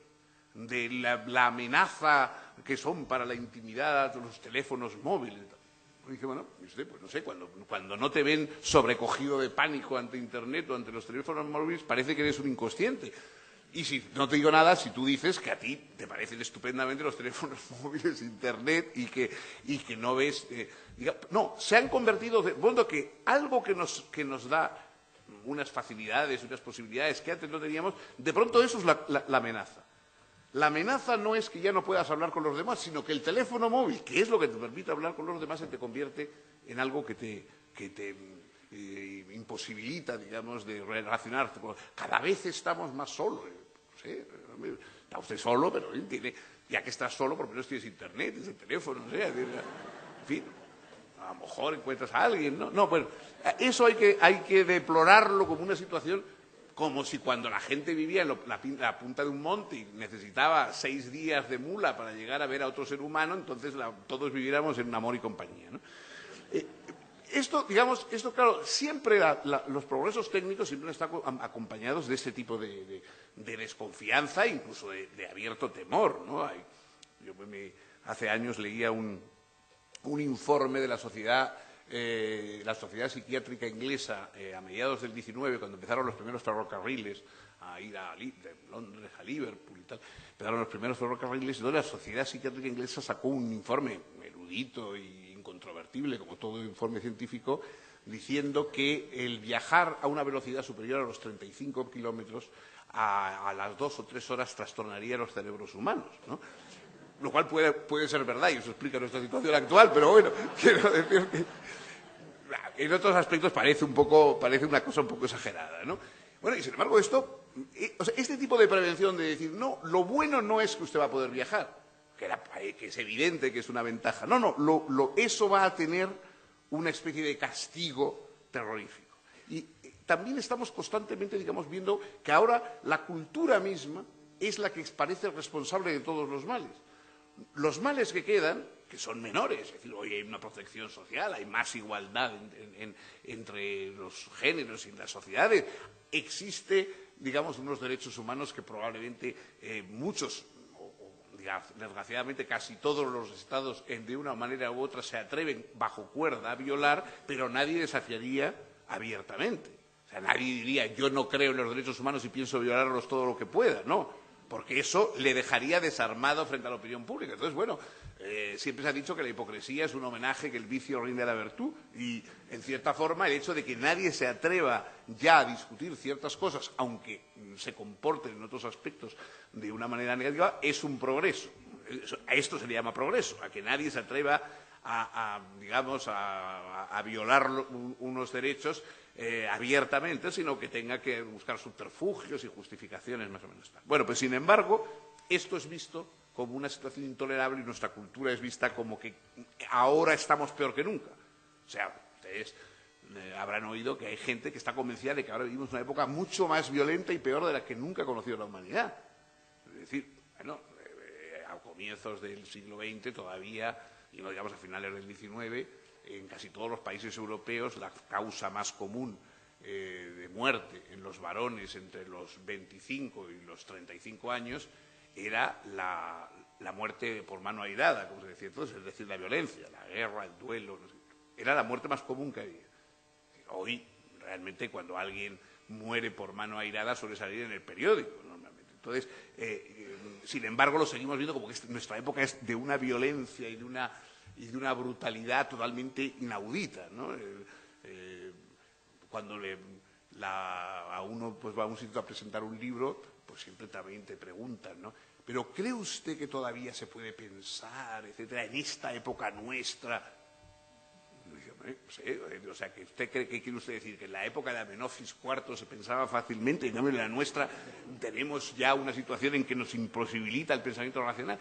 de la amenaza que son para la intimidad los teléfonos móviles? Y dice, bueno, usted, pues no sé, cuando no te ven sobrecogido de pánico ante Internet o ante los teléfonos móviles, parece que eres un inconsciente. Y si no te digo nada, si tú dices que a ti te parecen estupendamente los teléfonos móviles, Internet, y que no ves... no, se han convertido, de modo que algo que nos da unas facilidades, unas posibilidades que antes no teníamos, de pronto eso es la amenaza. La amenaza no es que ya no puedas hablar con los demás, sino que el teléfono móvil, que es lo que te permite hablar con los demás, se te convierte en algo que te imposibilita, digamos, de relacionarte. Cada vez estamos más solos. No sé, está usted solo, pero ya que estás solo, por lo menos tienes Internet, tienes el teléfono, no sé. En fin, a lo mejor encuentras a alguien, ¿no? No, bueno, eso hay que deplorarlo como una situación, como si cuando la gente vivía en la punta de un monte y necesitaba 6 días de mula para llegar a ver a otro ser humano, entonces todos viviéramos en amor y compañía, ¿no? Esto, claro, siempre los progresos técnicos siempre están acompañados de este tipo de desconfianza, incluso de abierto temor, ¿no? Yo hace años leía un informe de la Sociedad Psiquiátrica Inglesa a mediados del 19, cuando empezaron los primeros ferrocarriles a ir de Londres a Liverpool y tal, empezaron los primeros ferrocarriles, y la Sociedad Psiquiátrica Inglesa sacó un informe erudito e incontrovertible, como todo informe científico, diciendo que el viajar a una velocidad superior a los 35 kilómetros a las 2 o 3 horas trastornaría los cerebros humanos, ¿no? Lo cual puede ser verdad, y eso explica nuestra situación actual, pero bueno, quiero decir que en otros aspectos parece una cosa un poco exagerada, ¿no? Bueno, y sin embargo este tipo de prevención de decir, no, lo bueno no es que usted va a poder viajar, que es evidente que es una ventaja, no, eso va a tener una especie de castigo terrorífico. Y también estamos constantemente, digamos, viendo que ahora la cultura misma es la que parece responsable de todos los males. Los males que quedan, que son menores, es decir, hoy hay una protección social, hay más igualdad entre los géneros y en las sociedades, existe, digamos, unos derechos humanos que probablemente muchos, desgraciadamente casi todos los estados, de una manera u otra, se atreven bajo cuerda a violar, pero nadie desafiaría abiertamente. O sea, nadie diría, yo no creo en los derechos humanos y pienso violarlos todo lo que pueda, no. Porque eso le dejaría desarmado frente a la opinión pública. Entonces, bueno, siempre se ha dicho que la hipocresía es un homenaje, que el vicio rinde a la virtud, y, en cierta forma, el hecho de que nadie se atreva ya a discutir ciertas cosas, aunque se comporten en otros aspectos de una manera negativa, es un progreso. A esto se le llama progreso, a que nadie se atreva a violar unos derechos abiertamente, sino que tenga que buscar subterfugios y justificaciones más o menos tal. Bueno, pues sin embargo, esto es visto como una situación intolerable y nuestra cultura es vista como que ahora estamos peor que nunca. O sea, ustedes habrán oído que hay gente que está convencida de que ahora vivimos una época mucho más violenta y peor de la que nunca ha conocido la humanidad. Es decir, bueno, a comienzos del siglo XX todavía, y no digamos a finales del XIX, en casi todos los países europeos la causa más común de muerte en los varones entre los 25 y los 35 años era la muerte por mano airada, como se decía entonces, es decir, la violencia, la guerra, el duelo, no sé, era la muerte más común que había. Hoy, realmente, cuando alguien muere por mano airada suele salir en el periódico, normalmente. Entonces, sin embargo, lo seguimos viendo como que nuestra época es de una violencia y de una brutalidad totalmente inaudita, ¿no? Cuando a uno pues va a un sitio a presentar un libro, pues siempre también te preguntan, ¿no? Pero ¿cree usted que todavía se puede pensar, etcétera, en esta época nuestra? O sea, que usted cree, ¿qué quiere usted decir? Que en la época de Amenofis IV se pensaba fácilmente, y en la nuestra tenemos ya una situación en que nos imposibilita el pensamiento racional.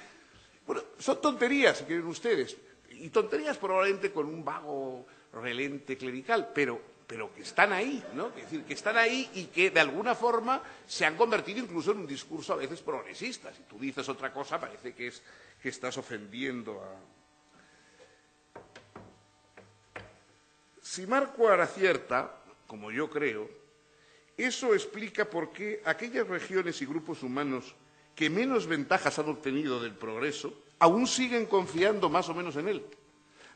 Bueno, son tonterías, si quieren ustedes, y tonterías probablemente con un vago relente clerical, pero que están ahí, ¿no? Es decir, que están ahí y que de alguna forma se han convertido incluso en un discurso a veces progresista. Si tú dices otra cosa parece que estás ofendiendo a... Si Marco acierta, como yo creo, eso explica por qué aquellas regiones y grupos humanos que menos ventajas han obtenido del progreso aún siguen confiando más o menos en él,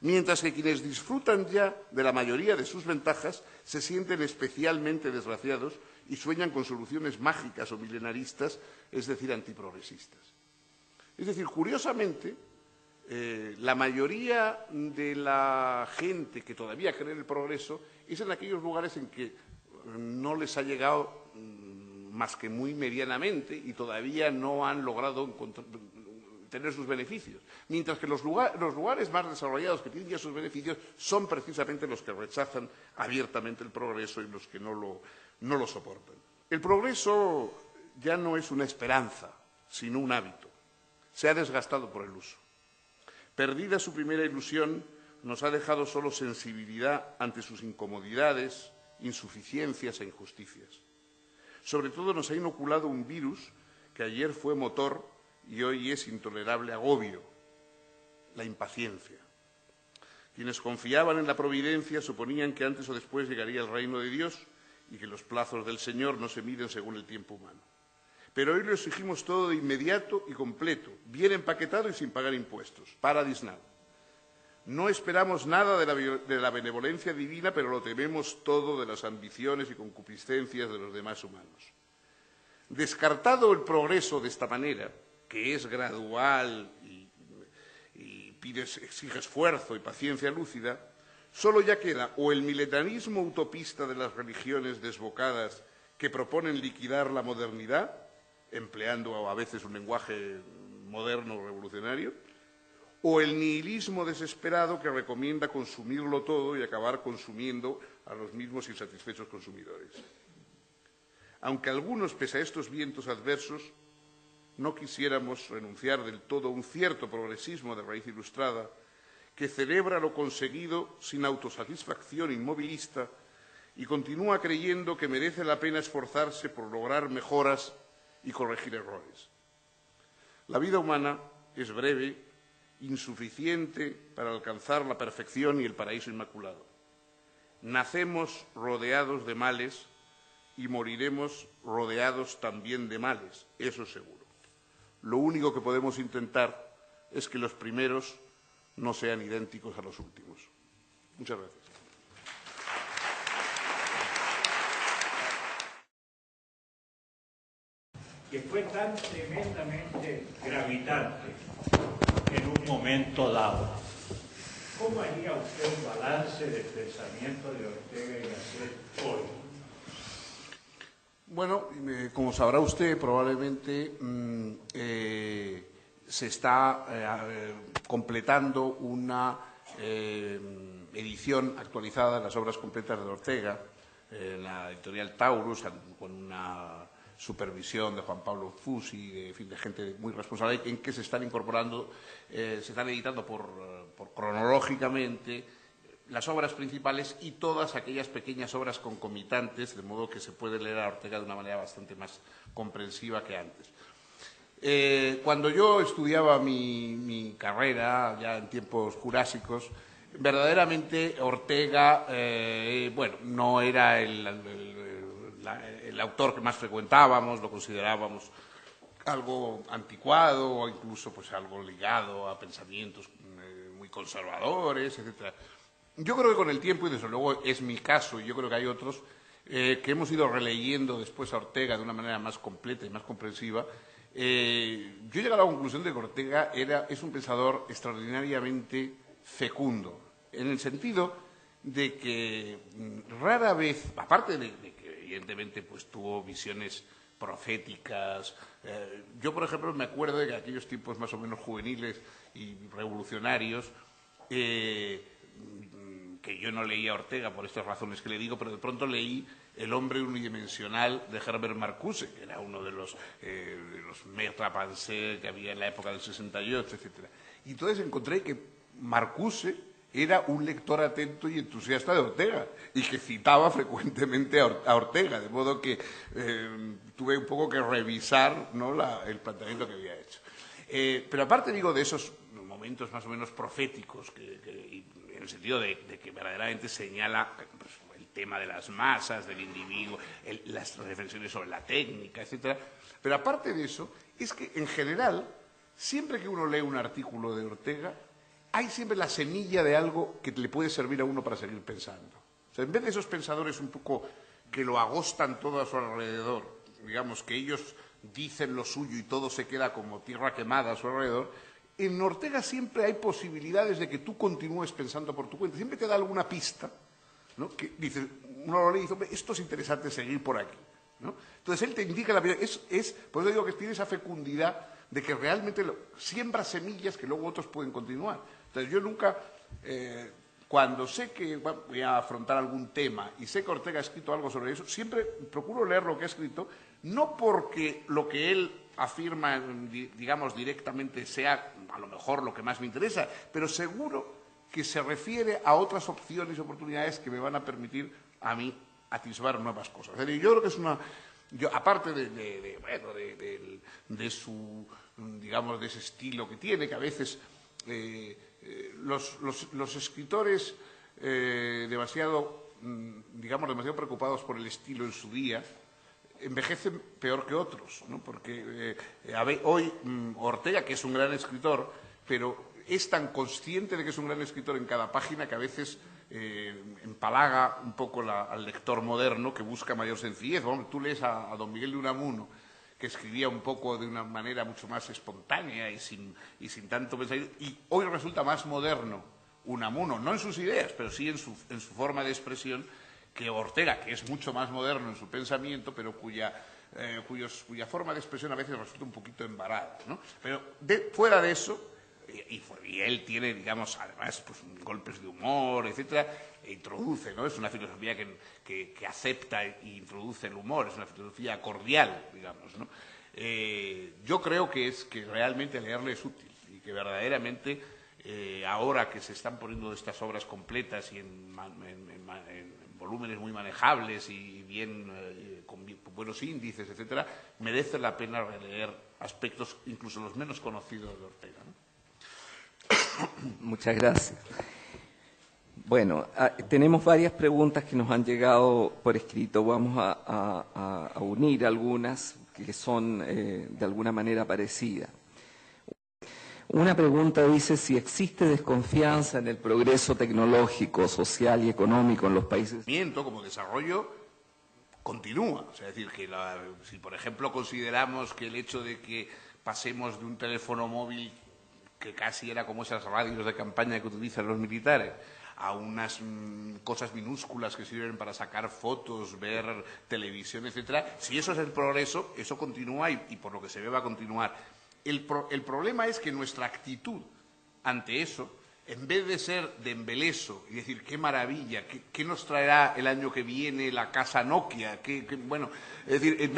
mientras que quienes disfrutan ya de la mayoría de sus ventajas se sienten especialmente desgraciados y sueñan con soluciones mágicas o milenaristas, es decir, antiprogresistas. Es decir, curiosamente, la mayoría de la gente que todavía cree en el progreso es en aquellos lugares en que no les ha llegado más que muy medianamente y todavía no han logrado tener sus beneficios. Mientras que los lugares más desarrollados que tienen ya sus beneficios son precisamente los que rechazan abiertamente el progreso y los que no lo soportan. El progreso ya no es una esperanza, sino un hábito. Se ha desgastado por el uso. Perdida su primera ilusión, nos ha dejado solo sensibilidad ante sus incomodidades, insuficiencias e injusticias. Sobre todo nos ha inoculado un virus que ayer fue motor y hoy es intolerable agobio, la impaciencia. Quienes confiaban en la providencia suponían que antes o después llegaría el reino de Dios y que los plazos del Señor no se miden según el tiempo humano. Pero hoy lo exigimos todo de inmediato y completo, bien empaquetado y sin pagar impuestos, paradis now. No esperamos nada de la benevolencia divina, pero lo tememos todo de las ambiciones y concupiscencias de los demás humanos. Descartado el progreso de esta manera, que es gradual y exige esfuerzo y paciencia lúcida, solo ya queda o el milenarismo utopista de las religiones desbocadas que proponen liquidar la modernidad, empleando a veces un lenguaje moderno revolucionario, o el nihilismo desesperado que recomienda consumirlo todo y acabar consumiendo a los mismos insatisfechos consumidores. Aunque algunos, pese a estos vientos adversos, no quisiéramos renunciar del todo a un cierto progresismo de raíz ilustrada que celebra lo conseguido sin autosatisfacción inmovilista y continúa creyendo que merece la pena esforzarse por lograr mejoras y corregir errores. La vida humana es breve, insuficiente para alcanzar la perfección y el paraíso inmaculado. Nacemos rodeados de males y moriremos rodeados también de males, eso seguro. Lo único que podemos intentar es que los primeros no sean idénticos a los últimos. Muchas gracias. Que fue tan tremendamente gravitante en un momento dado. ¿Cómo haría usted un balance del pensamiento de Ortega y Gasset hoy? Bueno, como sabrá usted, probablemente se está completando una edición actualizada de las obras completas de Ortega, en la editorial Taurus, con una supervisión de Juan Pablo Fusi, de gente muy responsable, en que se están incorporando, se están editando por cronológicamente las obras principales y todas aquellas pequeñas obras concomitantes, de modo que se puede leer a Ortega de una manera bastante más comprensiva que antes. Cuando yo estudiaba mi carrera, ya en tiempos jurásicos, verdaderamente Ortega, bueno, no era el autor que más frecuentábamos, lo considerábamos algo anticuado o incluso pues algo ligado a pensamientos muy conservadores, etcétera. Yo creo que con el tiempo, y desde luego es mi caso, y yo creo que hay otros, que hemos ido releyendo después a Ortega de una manera más completa y más comprensiva, yo he llegado a la conclusión de que Ortega es un pensador extraordinariamente fecundo, en el sentido de que rara vez, aparte de que evidentemente pues tuvo visiones proféticas, yo por ejemplo me acuerdo de que aquellos tiempos más o menos juveniles y revolucionarios, que yo no leía a Ortega por estas razones que le digo, pero de pronto leí El hombre unidimensional de Herbert Marcuse, que era uno de los maîtres penseurs que había en la época del 68, etc. Y entonces encontré que Marcuse era un lector atento y entusiasta de Ortega y que citaba frecuentemente a Ortega, de modo que tuve un poco que revisar, ¿no?, el planteamiento que había hecho. Pero aparte, digo, de esos momentos más o menos proféticos, en el sentido de que verdaderamente señala pues, el tema de las masas, del individuo, las reflexiones sobre la técnica, etc. Pero aparte de eso, es que en general, siempre que uno lee un artículo de Ortega, hay siempre la semilla de algo que le puede servir a uno para seguir pensando. O sea, en vez de esos pensadores un poco que lo agostan todo a su alrededor, digamos que ellos dicen lo suyo y todo se queda como tierra quemada a su alrededor, en Ortega siempre hay posibilidades de que tú continúes pensando por tu cuenta. Siempre te da alguna pista, ¿no?, que dice, uno lo lee y dice, hombre, esto es interesante seguir por aquí, ¿no? Entonces él te indica la vida. Por eso digo que tiene esa fecundidad de que realmente siembra semillas que luego otros pueden continuar. Entonces yo nunca, cuando sé que voy a afrontar algún tema y sé que Ortega ha escrito algo sobre eso, siempre procuro leer lo que ha escrito, no porque lo que él afirma, digamos, directamente sea a lo mejor lo que más me interesa, pero seguro que se refiere a otras opciones y oportunidades que me van a permitir a mí atisbar nuevas cosas. Es decir, yo creo que es una... aparte de su, digamos, de ese estilo que tiene, que a veces los escritores demasiado preocupados por el estilo en su día, envejecen peor que otros, ¿no? Porque hoy Ortega, que es un gran escritor, pero es tan consciente de que es un gran escritor en cada página que a veces empalaga un poco al lector moderno que busca mayor sencillez. Bueno, tú lees a don Miguel de Unamuno, que escribía un poco de una manera mucho más espontánea y sin tanto pensamiento, y hoy resulta más moderno Unamuno, no en sus ideas, pero sí en su forma de expresión, que Ortega, que es mucho más moderno en su pensamiento, pero cuya forma de expresión a veces resulta un poquito embarada, ¿no? Pero fuera de eso, y él tiene, digamos, además, pues, golpes de humor, etcétera, e introduce, ¿no? Es una filosofía que acepta e introduce el humor, es una filosofía cordial, digamos, ¿no? Yo creo que realmente leerle es útil y que verdaderamente ahora que se están poniendo estas obras completas y en volúmenes muy manejables y bien con buenos índices, etcétera, merece la pena releer aspectos incluso los menos conocidos de Ortega, ¿no? Muchas gracias. Bueno, tenemos varias preguntas que nos han llegado por escrito. Vamos a unir algunas que son de alguna manera parecidas. Una pregunta dice si existe desconfianza en el progreso tecnológico, social y económico en los países. Como desarrollo continúa. O sea, es decir, que si por ejemplo consideramos que el hecho de que pasemos de un teléfono móvil que casi era como esas radios de campaña que utilizan los militares, a unas cosas minúsculas que sirven para sacar fotos, ver televisión, etcétera, si eso es el progreso, eso continúa y por lo que se ve va a continuar. El problema es que nuestra actitud ante eso en vez de ser de embeleso y decir qué maravilla, qué nos traerá el año que viene la casa Nokia, bueno, es decir, en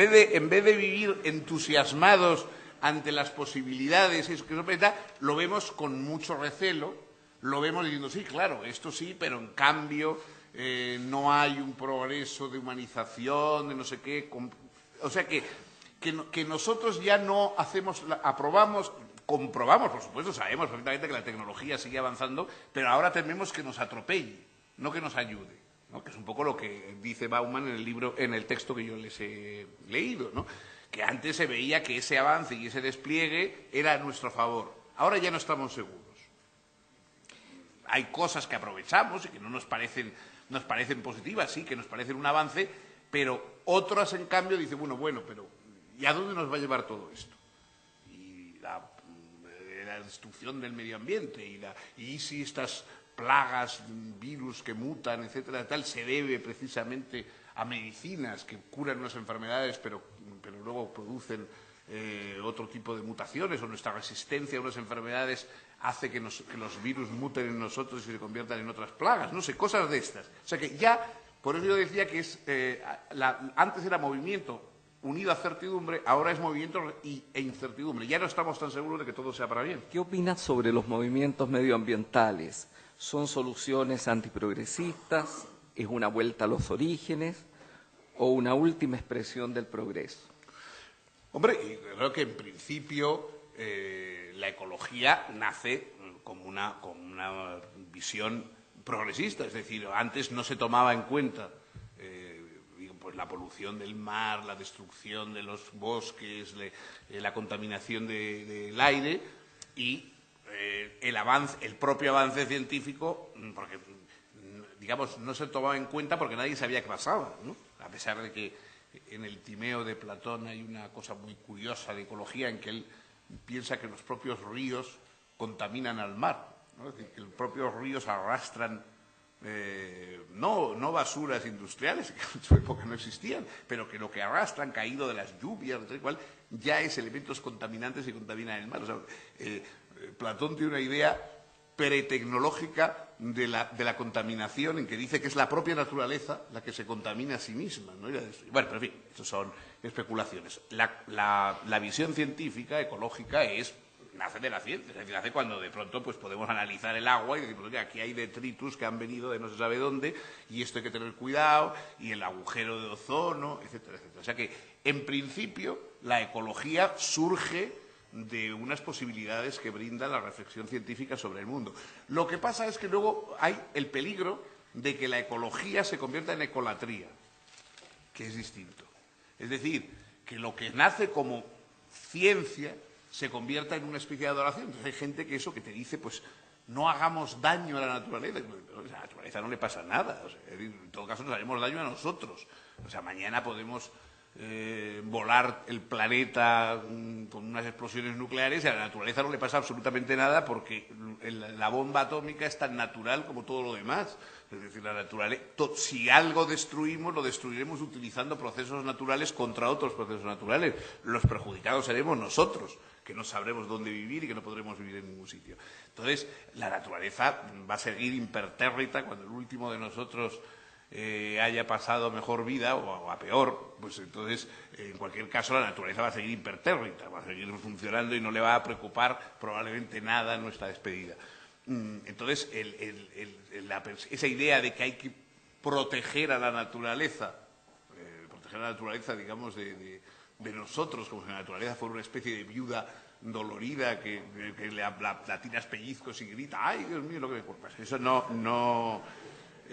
vez de vivir entusiasmados ante las posibilidades, eso que nos presenta, lo vemos con mucho recelo, lo vemos diciendo, sí, claro, esto sí, pero en cambio no hay un progreso de humanización, de no sé qué. O sea que nosotros ya no hacemos, aprobamos, comprobamos, por supuesto, sabemos perfectamente que la tecnología sigue avanzando, pero ahora tememos que nos atropelle, no que nos ayude, ¿no? Que es un poco lo que dice Bauman en el libro, en el texto que yo les he leído, ¿no? Que antes se veía que ese avance y ese despliegue era a nuestro favor. Ahora ya no estamos seguros. Hay cosas que aprovechamos y que no nos parecen positivas, sí, que nos parecen un avance, pero otras, en cambio, dicen, bueno, pero ¿y a dónde nos va a llevar todo esto? Y la destrucción del medio ambiente, y si estas plagas, virus que mutan, etcétera, tal, se debe precisamente a medicinas que curan unas enfermedades, pero luego producen otro tipo de mutaciones, o nuestra resistencia a unas enfermedades hace que los virus muten en nosotros y se conviertan en otras plagas, no sé, cosas de estas. O sea que ya, por eso yo decía que antes era movimiento unido a certidumbre, ahora es movimiento e incertidumbre. Ya no estamos tan seguros de que todo sea para bien. ¿Qué opinas sobre los movimientos medioambientales? ¿Son soluciones antiprogresistas? ¿Es una vuelta a los orígenes? ¿O una última expresión del progreso? Hombre, creo que en principio la ecología nace como una visión progresista. Es decir, antes no se tomaba en cuenta pues la polución del mar, la destrucción de los bosques, la contaminación del aire y el propio avance científico, porque digamos no se tomaba en cuenta porque nadie sabía qué pasaba, ¿no? A pesar de que en el Timeo de Platón hay una cosa muy curiosa de ecología en que él piensa que los propios ríos contaminan al mar, ¿no? Es decir, que los propios ríos arrastran no basuras industriales, que en su época no existían, pero que lo que arrastran, caído de las lluvias, tal y cual, ya es elementos contaminantes y contaminan el mar. O sea, Platón tiene una idea pretecnológica de la contaminación, en que dice que es la propia naturaleza la que se contamina a sí misma, ¿no? Bueno, pero en fin, eso son especulaciones. La visión científica, ecológica, nace de la ciencia, es decir, nace cuando de pronto pues podemos analizar el agua y decir, pues, aquí hay detritus que han venido de no se sabe dónde y esto hay que tener cuidado, y el agujero de ozono, etcétera, etcétera. O sea que, en principio, la ecología surge de unas posibilidades que brinda la reflexión científica sobre el mundo. Lo que pasa es que luego hay el peligro de que la ecología se convierta en ecolatría, que es distinto. Es decir, que lo que nace como ciencia se convierta en una especie de adoración. Entonces hay gente que te dice, pues, no hagamos daño a la naturaleza. A la naturaleza no le pasa nada. O sea, en todo caso nos haremos daño a nosotros. O sea, mañana podemos volar el planeta con unas explosiones nucleares y a la naturaleza no le pasa absolutamente nada porque la bomba atómica es tan natural como todo lo demás. Es decir, la naturaleza, si algo destruimos, lo destruiremos utilizando procesos naturales contra otros procesos naturales. Los perjudicados seremos nosotros, que no sabremos dónde vivir y que no podremos vivir en ningún sitio. Entonces, la naturaleza va a seguir impertérrita cuando el último de nosotros haya pasado mejor vida o a peor, pues entonces, en cualquier caso, la naturaleza va a seguir impertérrita, va a seguir funcionando y no le va a preocupar probablemente nada en nuestra despedida. Entonces, esa idea de que hay que proteger a la naturaleza, digamos, de nosotros, como si la naturaleza fuera una especie de viuda dolorida que la tiras pellizcos y grita, ¡ay, Dios mío, lo que me culpas! Eso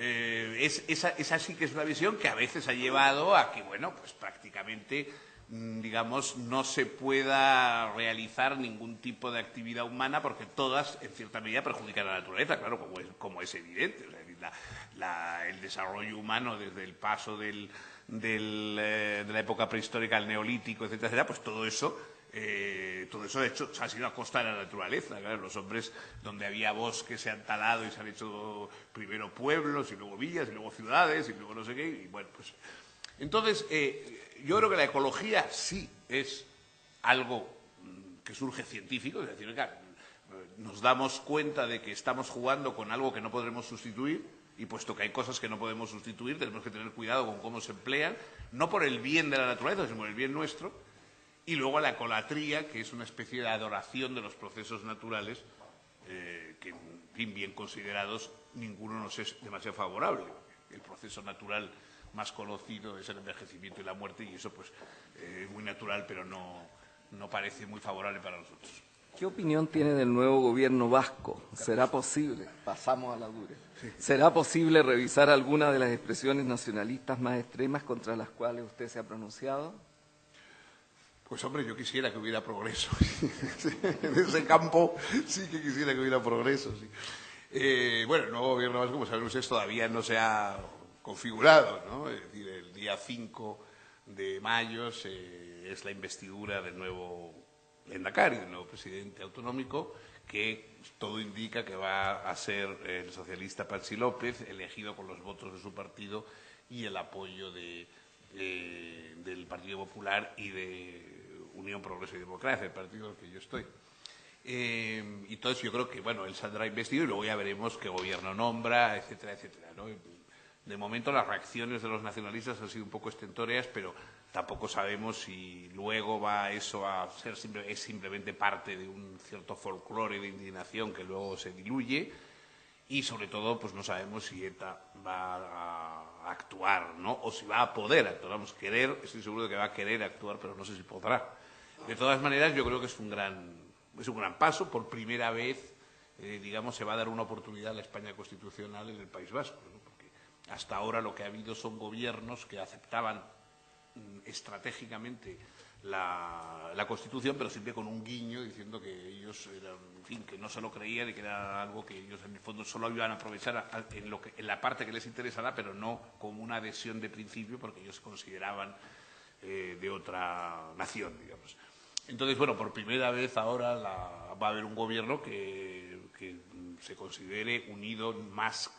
esa sí que es una visión que a veces ha llevado a que, bueno, pues prácticamente, digamos, no se pueda realizar ningún tipo de actividad humana porque todas, en cierta medida, perjudican a la naturaleza, claro, como es evidente. O sea, el desarrollo humano desde el paso de la época prehistórica al neolítico, etcétera, etcétera, pues todo eso de hecho ha sido a costa de la naturaleza. Claro, los hombres, donde había bosques, se han talado y se han hecho primero pueblos y luego villas y luego ciudades y luego no sé qué, y bueno, pues entonces yo creo que la ecología sí es algo que surge científico, es decir, nos damos cuenta de que estamos jugando con algo que no podremos sustituir, y puesto que hay cosas que no podemos sustituir, tenemos que tener cuidado con cómo se emplean, no por el bien de la naturaleza, sino por el bien nuestro. Y luego la ecolatría, que es una especie de adoración de los procesos naturales, que, en fin, bien considerados, ninguno nos es demasiado favorable. El proceso natural más conocido es el envejecimiento y la muerte, y eso pues es muy natural, pero no parece muy favorable para nosotros. ¿Qué opinión tiene del nuevo gobierno vasco? ¿Será posible, pasamos a la dura, será posible revisar algunas de las expresiones nacionalistas más extremas contra las cuales usted se ha pronunciado? Pues hombre, yo quisiera que hubiera progreso. En ese campo sí que quisiera que hubiera progreso. Sí. Bueno, el nuevo gobierno vasco, como saben ustedes, todavía no se ha configurado, ¿no? Es decir, el día 5 de mayo es la investidura del nuevo Lehendakari, el nuevo presidente autonómico, que todo indica que va a ser el socialista Patxi López, elegido con los votos de su partido y el apoyo del Partido Popular y de Unión Progreso y Democracia, el partido en el que yo estoy. Y entonces yo creo que, bueno, él saldrá investido y luego ya veremos qué gobierno nombra, etcétera, etcétera, ¿no? De momento las reacciones de los nacionalistas han sido un poco estentóreas, pero tampoco sabemos si luego va eso a ser es simplemente parte de un cierto folclore de indignación que luego se diluye, y sobre todo pues no sabemos si ETA va a actuar, ¿no? O si va a poder actuar. Vamos, querer, estoy seguro de que va a querer actuar, pero no sé si podrá. De todas maneras, yo creo que es un gran paso. Por primera vez, digamos, se va a dar una oportunidad a la España constitucional en el País Vasco, ¿no? Porque hasta ahora lo que ha habido son gobiernos que aceptaban estratégicamente la Constitución, pero siempre con un guiño diciendo que ellos eran, en fin, que no se lo creían y que era algo que ellos en el fondo solo iban a aprovechar en la parte que les interesara, pero no como una adhesión de principio, porque ellos se consideraban de otra nación, digamos. Entonces, bueno, por primera vez ahora va a haber un gobierno que se considere unido más,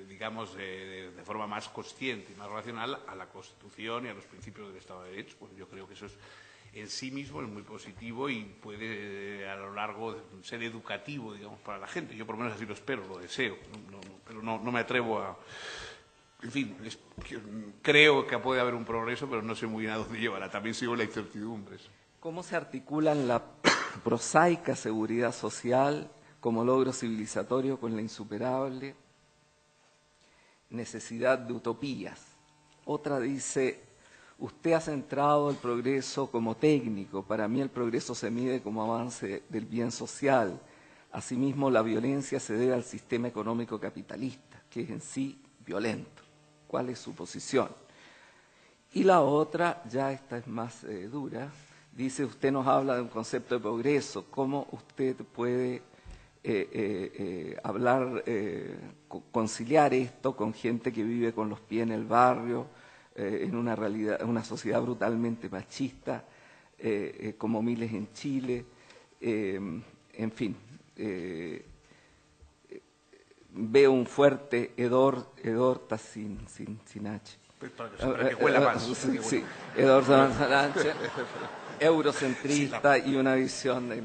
digamos, de forma más consciente y más racional a la Constitución y a los principios del Estado de Derecho. Pues yo creo que eso es en sí mismo es muy positivo y puede a lo largo ser educativo, digamos, para la gente. Yo por lo menos así lo espero, lo deseo, pero no me atrevo a... En fin, creo que puede haber un progreso, pero no sé muy bien a dónde llevará. También sigo la incertidumbre. ¿Cómo se articulan la prosaica seguridad social como logro civilizatorio con la insuperable necesidad de utopías? Otra dice, usted ha centrado el progreso como técnico. Para mí el progreso se mide como avance del bien social. Asimismo, la violencia se debe al sistema económico capitalista, que es en sí violento. ¿Cuál es su posición? Y la otra, ya esta es más dura, dice, usted nos habla de un concepto de progreso. ¿Cómo usted puede conciliar esto con gente que vive con los pies en el barrio, en una realidad, una sociedad brutalmente machista, como miles en Chile? En fin, veo un fuerte edorta sin H. Para que huela más. Sí, edorta sin H, eurocentrista y una visión de...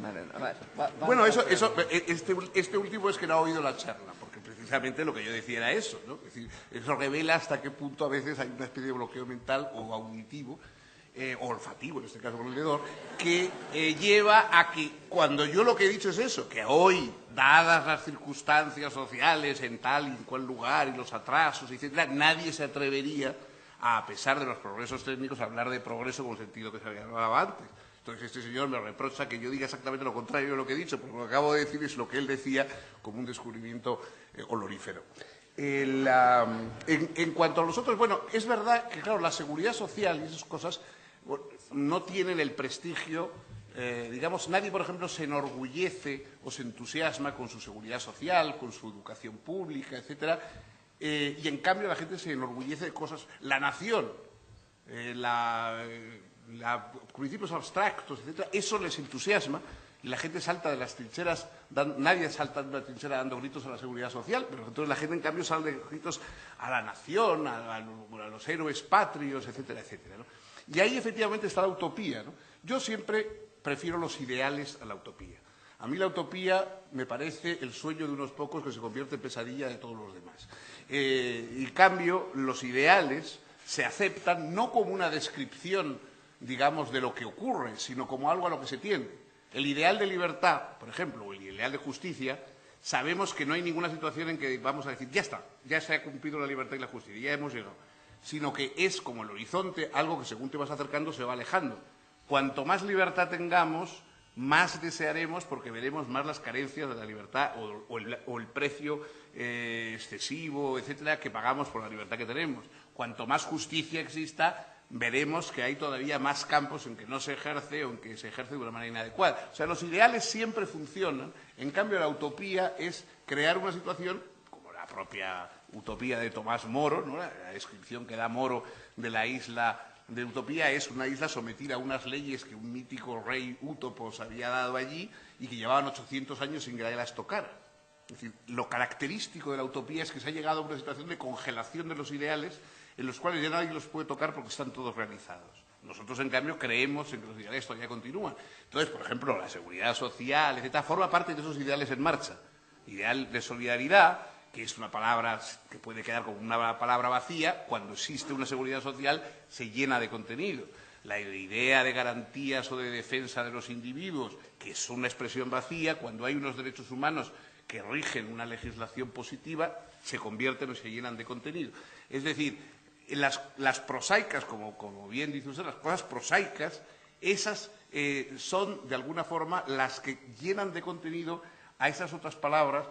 Bueno, este último es que no ha oído la charla, porque precisamente lo que yo decía era eso, ¿no? Es decir, eso revela hasta qué punto a veces hay una especie de bloqueo mental o auditivo, o olfativo, en este caso con el dedo, que lleva a que cuando yo lo que he dicho es eso, que hoy, dadas las circunstancias sociales en tal y cual lugar y los atrasos, etcétera, nadie se atrevería a pesar de los progresos técnicos, a hablar de progreso con el sentido que se había hablado antes. Entonces este señor me reprocha que yo diga exactamente lo contrario de lo que he dicho, porque lo que acabo de decir es lo que él decía como un descubrimiento olorífero. En cuanto a los otros, bueno, es verdad que, claro, la seguridad social y esas cosas no tienen el prestigio, digamos, nadie, por ejemplo, se enorgullece o se entusiasma con su seguridad social, con su educación pública, etcétera, y en cambio la gente se enorgullece de cosas, la nación, principios abstractos, etcétera, eso les entusiasma y la gente salta de las trincheras, nadie salta de una trinchera dando gritos a la seguridad social, pero entonces la gente en cambio sale de gritos a la nación, a los héroes patrios, etcétera, etcétera, ¿no? Y ahí efectivamente está la utopía, ¿no? Yo siempre prefiero los ideales a la utopía. A mí la utopía me parece el sueño de unos pocos que se convierte en pesadilla de todos los demás. En cambio, los ideales se aceptan no como una descripción, digamos, de lo que ocurre, sino como algo a lo que se tiende. El ideal de libertad, por ejemplo, o el ideal de justicia, sabemos que no hay ninguna situación en que vamos a decir, ya está, ya se ha cumplido la libertad y la justicia, ya hemos llegado. Sino que es como el horizonte, algo que según te vas acercando se va alejando. Cuanto más libertad tengamos, más desearemos porque veremos más las carencias de la libertad o el precio excesivo, etcétera, que pagamos por la libertad que tenemos. Cuanto más justicia exista, veremos que hay todavía más campos en que no se ejerce o en que se ejerce de una manera inadecuada. O sea, los ideales siempre funcionan, en cambio la utopía es crear una situación, como la propia utopía de Tomás Moro, ¿no? La descripción que da Moro de la isla de Utopía es una isla sometida a unas leyes que un mítico rey Útopos había dado allí y que llevaban 800 años sin que nadie las tocara. Es decir, lo característico de la utopía es que se ha llegado a una situación de congelación de los ideales en los cuales ya nadie los puede tocar porque están todos realizados. Nosotros, en cambio, creemos en que los ideales todavía continúan. Entonces, por ejemplo, la seguridad social, etcétera, forma parte de esos ideales en marcha. Ideal de solidaridad, que es una palabra que puede quedar como una palabra vacía, cuando existe una seguridad social se llena de contenido. La idea de garantías o de defensa de los individuos, que es una expresión vacía, cuando hay unos derechos humanos que rigen una legislación positiva, se convierten o se llenan de contenido. Es decir, las prosaicas, como bien dice usted, las cosas prosaicas, esas son de alguna forma las que llenan de contenido a esas otras palabras.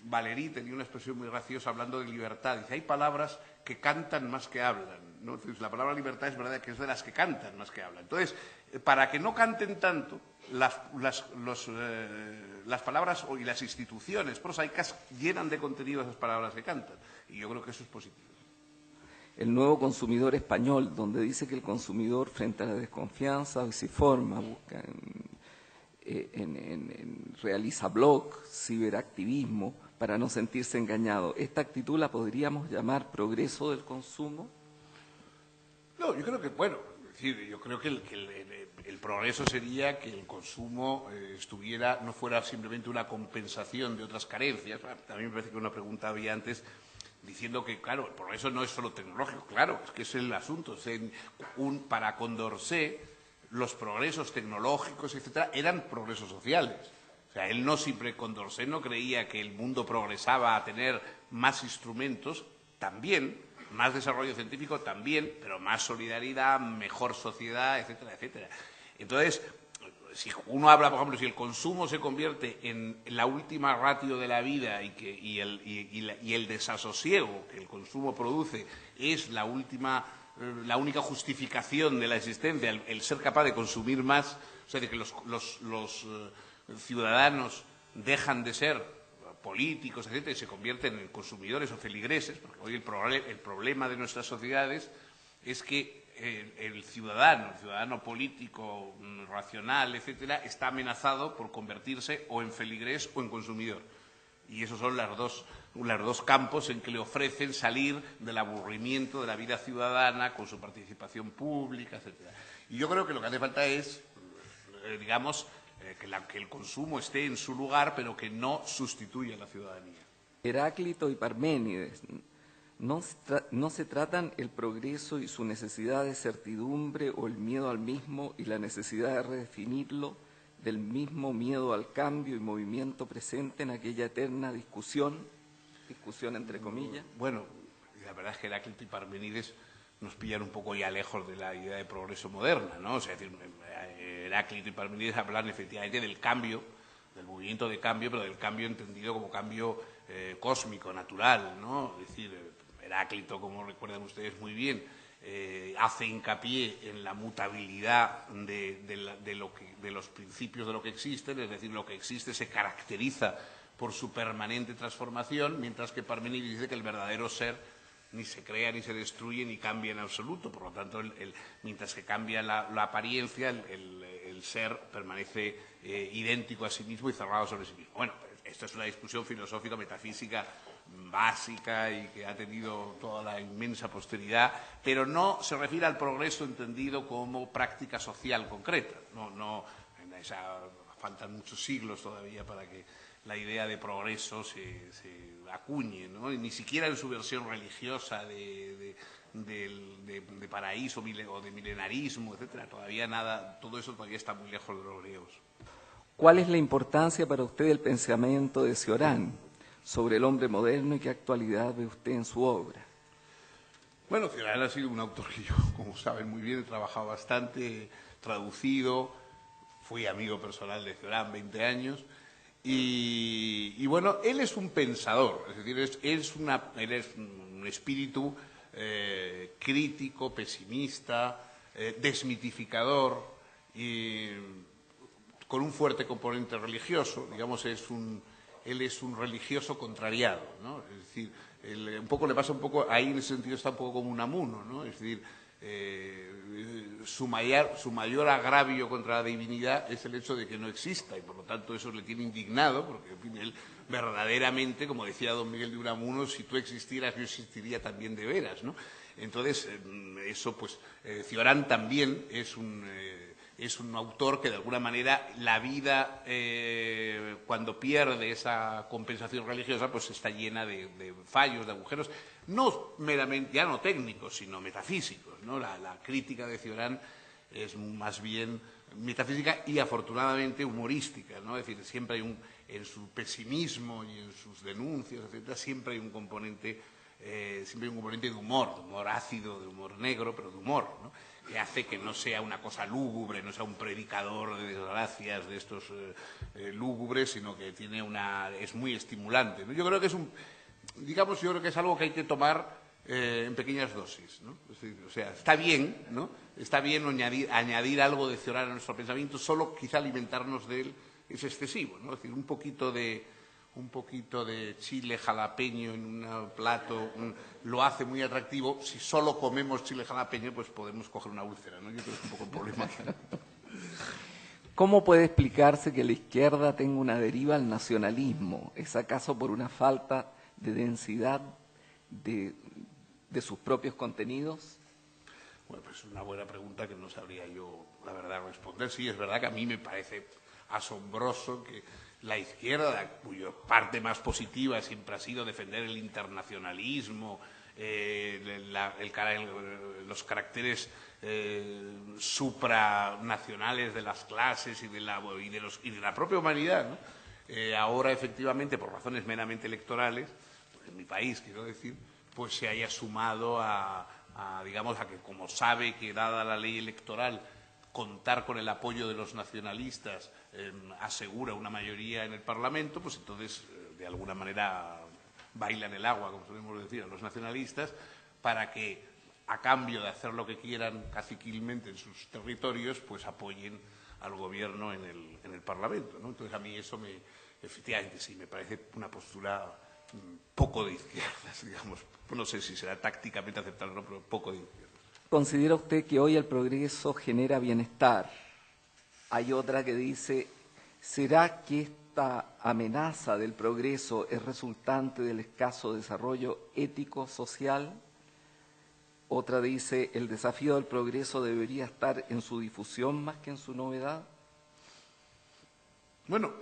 Valéry tenía una expresión muy graciosa hablando de libertad. Dice, hay palabras que cantan más que hablan, ¿no? Entonces, la palabra libertad es verdad que es de las que cantan más que hablan. Entonces, para que no canten tanto, las palabras y las instituciones prosaicas llenan de contenido esas palabras que cantan. Y yo creo que eso es positivo. El nuevo consumidor español, donde dice que el consumidor frente a la desconfianza se forma, busca, realiza blog, ciberactivismo, para no sentirse engañado. ¿Esta actitud la podríamos llamar progreso del consumo? No, yo creo que, bueno, es decir, yo creo que el progreso sería que el consumo no fuera simplemente una compensación de otras carencias. También me parece que una pregunta había antes diciendo que, claro, el progreso no es solo tecnológico, claro, es que es el asunto. Para Condorcet, los progresos tecnológicos, etcétera, eran progresos sociales. O sea, él no siempre, Condorcet no creía que el mundo progresaba a tener más instrumentos, también, más desarrollo científico, también, pero más solidaridad, mejor sociedad, etcétera, etcétera. Entonces, si uno habla, por ejemplo, si el consumo se convierte en la última ratio de la vida y el desasosiego que el consumo produce es la única justificación de la existencia, el ser capaz de consumir más, o sea, de que los ciudadanos dejan de ser políticos, etcétera, y se convierten en consumidores o feligreses, porque hoy el problema de nuestras sociedades es que el ciudadano político, racional, etcétera, está amenazado por convertirse o en feligrés o en consumidor. Y esos son los dos campos en que le ofrecen salir del aburrimiento de la vida ciudadana con su participación pública, etcétera. Y yo creo que lo que hace falta es, digamos, que el consumo esté en su lugar, pero que no sustituya a la ciudadanía. Heráclito y Parménides, ¿no se tratan el progreso y su necesidad de certidumbre o el miedo al mismo y la necesidad de redefinirlo del mismo miedo al cambio y movimiento presente en aquella eterna discusión entre comillas? Bueno, la verdad es que Heráclito y Parménides nos pillan un poco ya lejos de la idea de progreso moderna, ¿no? O sea, es decir, Heráclito y Parménides hablan efectivamente del cambio, del movimiento de cambio, pero del cambio entendido como cambio cósmico, natural, ¿no? Es decir, Heráclito, como recuerdan ustedes muy bien, hace hincapié en la mutabilidad de los principios de lo que existen, es decir, lo que existe se caracteriza por su permanente transformación, mientras que Parménides dice que el verdadero ser ni se crea, ni se destruye, ni cambia en absoluto. Por lo tanto, mientras que cambia la apariencia, el ser permanece idéntico a sí mismo y cerrado sobre sí mismo. Bueno, esta es una discusión filosófica, metafísica, básica y que ha tenido toda la inmensa posteridad, pero no se refiere al progreso entendido como práctica social concreta. No en esa faltan muchos siglos todavía para que la idea de progreso se acuñe, ¿no? Y ni siquiera en su versión religiosa de paraíso o de milenarismo, etcétera. Todavía nada, todo eso todavía está muy lejos de los griegos. ¿Cuál es la importancia para usted del pensamiento de Cioran sobre el hombre moderno y qué actualidad ve usted en su obra? Bueno, Cioran ha sido un autor que yo, como saben muy bien, he trabajado bastante, traducido, fui amigo personal de Cioran 20 años, y bueno, él es un pensador, es decir, él es un espíritu crítico, pesimista, desmitificador, y con un fuerte componente religioso, digamos, él es un religioso contrariado, ¿no? Es decir, un poco le pasa un poco, ahí en ese sentido está un poco como Unamuno, ¿no? Es decir, su mayor agravio contra la divinidad es el hecho de que no exista y por lo tanto eso le tiene indignado, porque en fin, él verdaderamente, como decía don Miguel de Unamuno, si tú existieras yo existiría también de veras, ¿no? Entonces, eso pues, Cioran también es un autor que de alguna manera la vida, cuando pierde esa compensación religiosa, pues está llena de fallos, de agujeros, no meramente, ya no técnicos, sino metafísicos, ¿no? La crítica de Cioran es más bien metafísica y afortunadamente humorística, ¿no? Es decir, siempre hay en su pesimismo y en sus denuncias, etcétera, siempre hay un componente de humor ácido, de humor negro, pero de humor, ¿no? Que hace que no sea una cosa lúgubre, no sea un predicador de desgracias de estos lúgubres, sino que es muy estimulante, ¿no? Yo creo que es algo que hay que tomar en pequeñas dosis, ¿no? Es decir, o sea, está bien, ¿no? Está bien añadir algo de Cioran a nuestro pensamiento, solo quizá alimentarnos de él es excesivo, ¿no? Es decir, un poquito de chile jalapeño en un plato lo hace muy atractivo. Si solo comemos chile jalapeño, pues podemos coger una úlcera, ¿no? Yo creo que es un poco el problema. ¿Cómo puede explicarse que la izquierda tenga una deriva al nacionalismo? ¿Es acaso por una falta de densidad de sus propios contenidos? Bueno, pues es una buena pregunta que no sabría yo, la verdad, responder. Sí, es verdad que a mí me parece asombroso que la izquierda, cuya parte más positiva siempre ha sido defender el internacionalismo, los caracteres supranacionales de las clases y de la propia humanidad, ¿no? Ahora, efectivamente, por razones meramente electorales, en mi país, quiero decir, pues se haya sumado digamos, a que como sabe que dada la ley electoral contar con el apoyo de los nacionalistas asegura una mayoría en el Parlamento, pues entonces, de alguna manera, bailan el agua, como solemos decir, a los nacionalistas, para que, a cambio de hacer lo que quieran caciquilmente en sus territorios, pues apoyen al gobierno en el Parlamento, ¿no? Entonces, a mí eso efectivamente, sí, me parece una postura poco de izquierdas, digamos. No sé si será tácticamente aceptable o no, pero poco de izquierdas. ¿Considera usted que hoy el progreso genera bienestar? Hay otra que dice, ¿será que esta amenaza del progreso es resultante del escaso desarrollo ético-social? Otra dice, ¿el desafío del progreso debería estar en su difusión más que en su novedad? Bueno,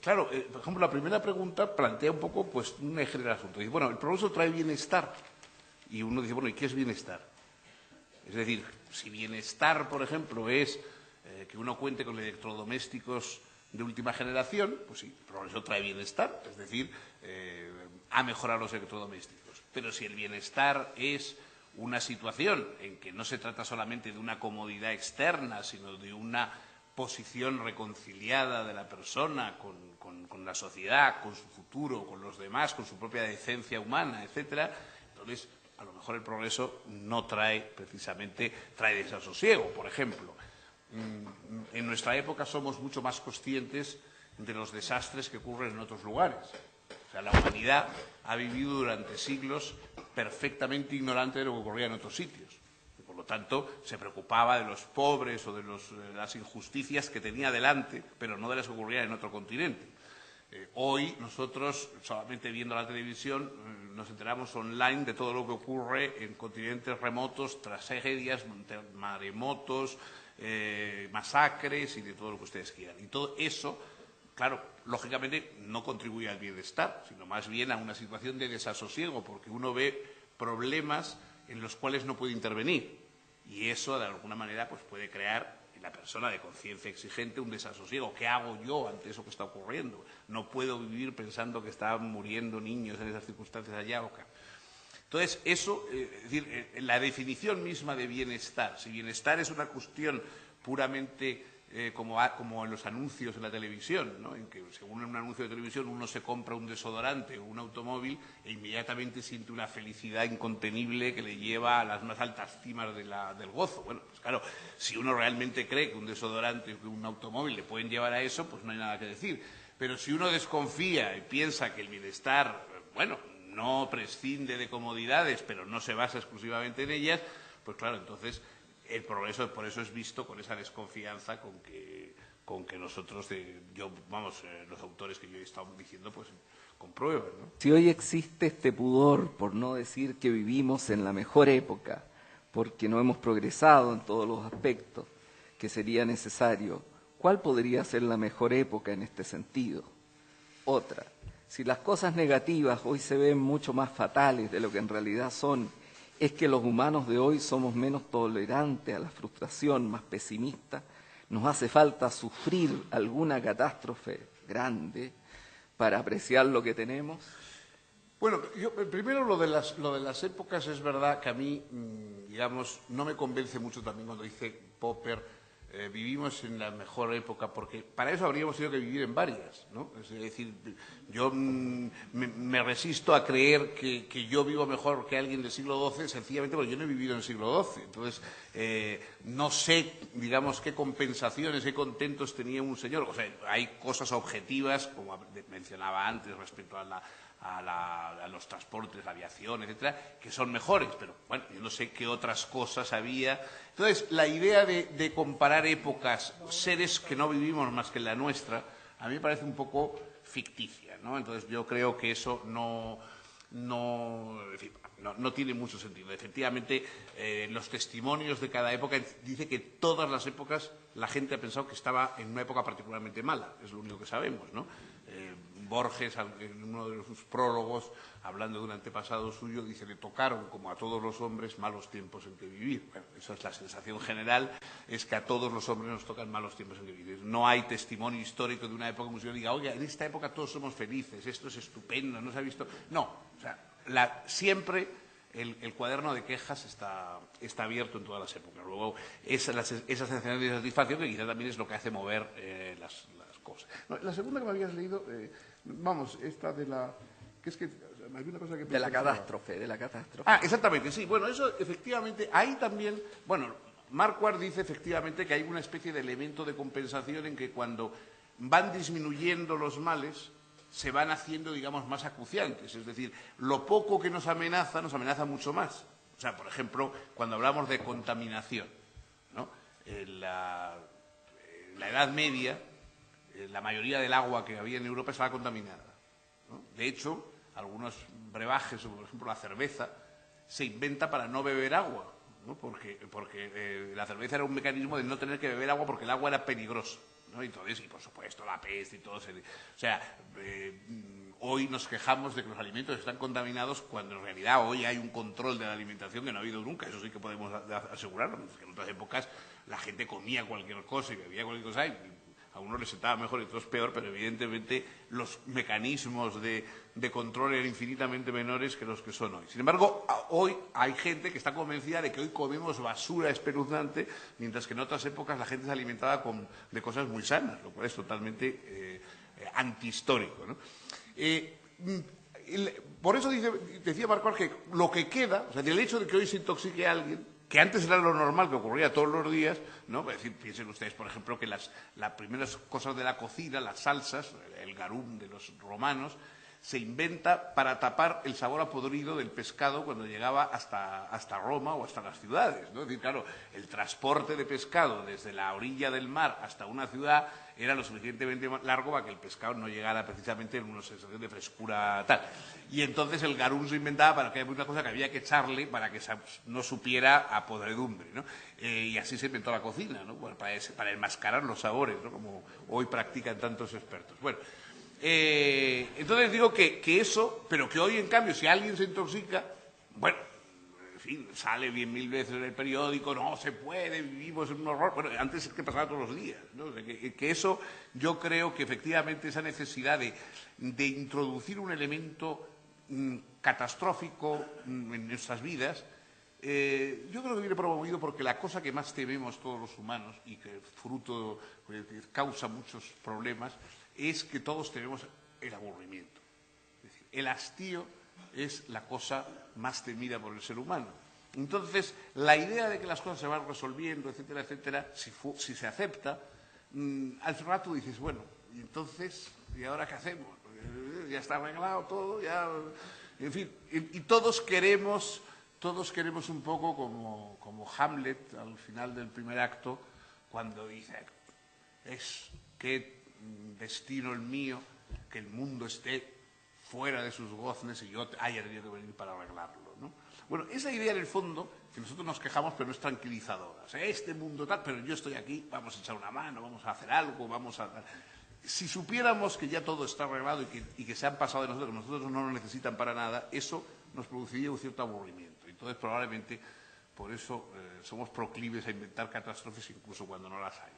claro, por ejemplo, la primera pregunta plantea un poco pues, un eje del asunto. Dice, bueno, el progreso trae bienestar. Y uno dice, bueno, ¿y qué es bienestar? Es decir, si bienestar, por ejemplo, es que uno cuente con electrodomésticos de última generación, pues sí, el progreso trae bienestar, es decir, ha mejorado los electrodomésticos. Pero si el bienestar es una situación en que no se trata solamente de una comodidad externa, sino de una posición reconciliada de la persona con la sociedad, con su futuro, con los demás, con su propia decencia humana, etcétera, entonces a lo mejor el progreso no trae precisamente, trae desasosiego, por ejemplo. En nuestra época somos mucho más conscientes de los desastres que ocurren en otros lugares. O sea, la humanidad ha vivido durante siglos perfectamente ignorante de lo que ocurría en otros sitios. Por lo tanto, se preocupaba de los pobres o de las injusticias que tenía delante, pero no de las que ocurrían en otro continente. Hoy nosotros, solamente viendo la televisión, nos enteramos online de todo lo que ocurre en continentes remotos, tragedias, maremotos, masacres y de todo lo que ustedes quieran. Y todo eso, claro, lógicamente no contribuye al bienestar, sino más bien a una situación de desasosiego, porque uno ve problemas en los cuales no puede intervenir. Y eso, de alguna manera, pues puede crear en la persona de conciencia exigente un desasosiego. ¿Qué hago yo ante eso que está ocurriendo? No puedo vivir pensando que están muriendo niños en esas circunstancias allá o acá. Entonces, eso, es decir, la definición misma de bienestar, si bienestar es una cuestión puramente como en los anuncios en la televisión, ¿no? En que según en un anuncio de televisión uno se compra un desodorante o un automóvil e inmediatamente siente una felicidad incontenible que le lleva a las más altas cimas del gozo. Bueno, pues claro, si uno realmente cree que un desodorante o un automóvil le pueden llevar a eso, pues no hay nada que decir. Pero si uno desconfía y piensa que el bienestar, bueno, no prescinde de comodidades, pero no se basa exclusivamente en ellas, pues claro, entonces el progreso por eso es visto con esa desconfianza con que nosotros, los autores que yo he estado diciendo, pues comprueban, ¿no? Si hoy existe este pudor por no decir que vivimos en la mejor época, porque no hemos progresado en todos los aspectos que sería necesario, ¿cuál podría ser la mejor época en este sentido? Otra, si las cosas negativas hoy se ven mucho más fatales de lo que en realidad son, es que los humanos de hoy somos menos tolerantes a la frustración, más pesimistas, nos hace falta sufrir alguna catástrofe grande para apreciar lo que tenemos. Bueno, primero lo de las épocas es verdad que a mí, digamos, no me convence mucho también cuando dice Popper, vivimos en la mejor época, porque para eso habríamos tenido que vivir en varias, ¿no? Es decir, yo me resisto a creer que yo vivo mejor que alguien del siglo XII, sencillamente porque yo no he vivido en el siglo XII. Entonces, no sé, digamos, qué compensaciones, qué contentos tenía un señor. O sea, hay cosas objetivas, como mencionaba antes, respecto a los transportes, la aviación, etcétera, que son mejores, pero bueno, yo no sé qué otras cosas había. Entonces, la idea de comparar épocas, seres que no vivimos más que en la nuestra, a mí me parece un poco ficticia, ¿no? Entonces, yo creo que eso no tiene mucho sentido. Efectivamente, los testimonios de cada época dice que todas las épocas la gente ha pensado que estaba en una época particularmente mala, es lo único que sabemos, ¿no? Borges, en uno de sus prólogos, hablando de un antepasado suyo, dice: le tocaron, como a todos los hombres, malos tiempos en que vivir. Bueno, esa es la sensación general, es que a todos los hombres nos tocan malos tiempos en que vivir. No hay testimonio histórico de una época como si yo diga: oiga, en esta época todos somos felices, esto es estupendo, no se ha visto. No, o sea, siempre el cuaderno de quejas está abierto en todas las épocas. Luego, esa sensación de satisfacción que quizá también es lo que hace mover las cosas. No, la segunda que me habías leído, esta de la... que es que hay una cosa que... De la catástrofe. Ah, exactamente, sí. Bueno, eso efectivamente, ahí también... Bueno, Marquardt dice efectivamente que hay una especie de elemento de compensación en que cuando van disminuyendo los males, se van haciendo, digamos, más acuciantes. Es decir, lo poco que nos amenaza mucho más. O sea, por ejemplo, cuando hablamos de contaminación, ¿no? En la Edad Media, la mayoría del agua que había en Europa estaba contaminada, ¿no? De hecho, algunos brebajes, por ejemplo la cerveza, se inventa para no beber agua, ¿no? Porque la cerveza era un mecanismo de no tener que beber agua porque el agua era peligrosa, ¿no? Y por supuesto la peste y todo. O sea, hoy nos quejamos de que los alimentos están contaminados cuando en realidad hoy hay un control de la alimentación que no ha habido nunca. Eso sí que podemos asegurarlo, porque en otras épocas la gente comía cualquier cosa y bebía cualquier cosa y a unos les sentaba mejor y a otros peor, pero evidentemente los mecanismos de control eran infinitamente menores que los que son hoy. Sin embargo, hoy hay gente que está convencida de que hoy comemos basura espeluznante, mientras que en otras épocas la gente se alimentaba de cosas muy sanas, lo cual es totalmente antihistórico, ¿no? Por eso decía Marquardt que lo que queda, o sea, del hecho de que hoy se intoxique a alguien, que antes era lo normal, que ocurría todos los días, ¿no? Es decir, piensen ustedes, por ejemplo, que las primeras cosas de la cocina, las salsas, el garum de los romanos, se inventa para tapar el sabor a podrido del pescado cuando llegaba hasta Roma o hasta las ciudades, ¿no? Es decir, claro, el transporte de pescado desde la orilla del mar hasta una ciudad era lo suficientemente largo para que el pescado no llegara precisamente en una sensación de frescura tal. Y entonces el garum se inventaba para que había una cosa que había que echarle para que no supiera a podredumbre, ¿no? Y así se inventó la cocina, ¿no? Bueno, para enmascarar los sabores, ¿no? Como hoy practican tantos expertos. Bueno, entonces digo que eso, pero que hoy en cambio si alguien se intoxica, bueno, en fin, sale 10.000 veces en el periódico, no se puede, vivimos en un horror. Bueno, antes es que pasaba todos los días, ¿no? O sea, que eso, yo creo que efectivamente esa necesidad de introducir un elemento catastrófico en nuestras vidas, yo creo que viene promovido porque la cosa que más tememos todos los humanos y que que causa muchos problemas es que todos tenemos el aburrimiento. Es decir, el hastío es la cosa más temida por el ser humano. Entonces, la idea de que las cosas se van resolviendo, etcétera, etcétera, si se acepta, al rato dices, bueno, y entonces, ¿y ahora qué hacemos? Ya está arreglado todo, ya, en fin, y todos queremos un poco como Hamlet al final del primer acto, cuando dice, qué destino el mío, que el mundo esté fuera de sus goznes y yo haya tenido que venir para arreglarlo, ¿no? Bueno, esa idea en el fondo, que nosotros nos quejamos, pero no es tranquilizadora. O sea, este mundo tal, pero yo estoy aquí, vamos a echar una mano, vamos a hacer algo, Si supiéramos que ya todo está arreglado y que se han pasado de nosotros, que nosotros no lo necesitan para nada, eso nos produciría un cierto aburrimiento. Entonces, probablemente, por eso somos proclives a inventar catástrofes incluso cuando no las hay.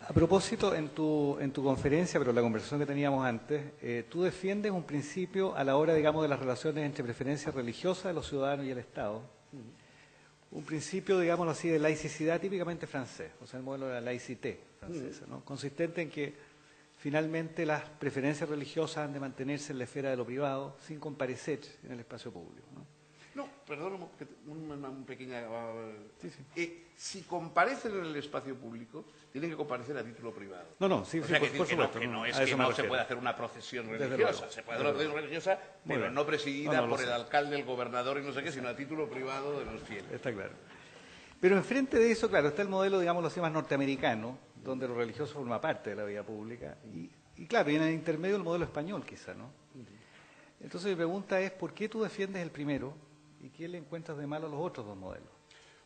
A propósito, en tu conferencia, pero la conversación que teníamos antes, tú defiendes un principio a la hora, digamos, de las relaciones entre preferencias religiosas de los ciudadanos y el Estado. Un principio, digámoslo así, de laicidad típicamente francés, o sea, el modelo de la laïcité francesa, ¿no? Consistente en que finalmente las preferencias religiosas han de mantenerse en la esfera de lo privado, sin comparecer en el espacio público, ¿no? No, perdón, una pequeña... Sí. Si comparecen en el espacio público, tienen que comparecer a título privado. No, sí, o sea, por supuesto. Que no se puede hacer una procesión religiosa. Se puede hacer una procesión religiosa, pero no presidida por el alcalde, el gobernador y no sé qué, sino a título privado de los fieles. Está claro. Pero enfrente de eso, claro, está el modelo, digámoslo así, más norteamericano, donde lo religioso forma parte de la vida pública. Y claro, y en el intermedio el modelo español, quizá, ¿no? Entonces mi pregunta es, ¿por qué tú defiendes el primero y qué le encuentras de malo a los otros dos modelos?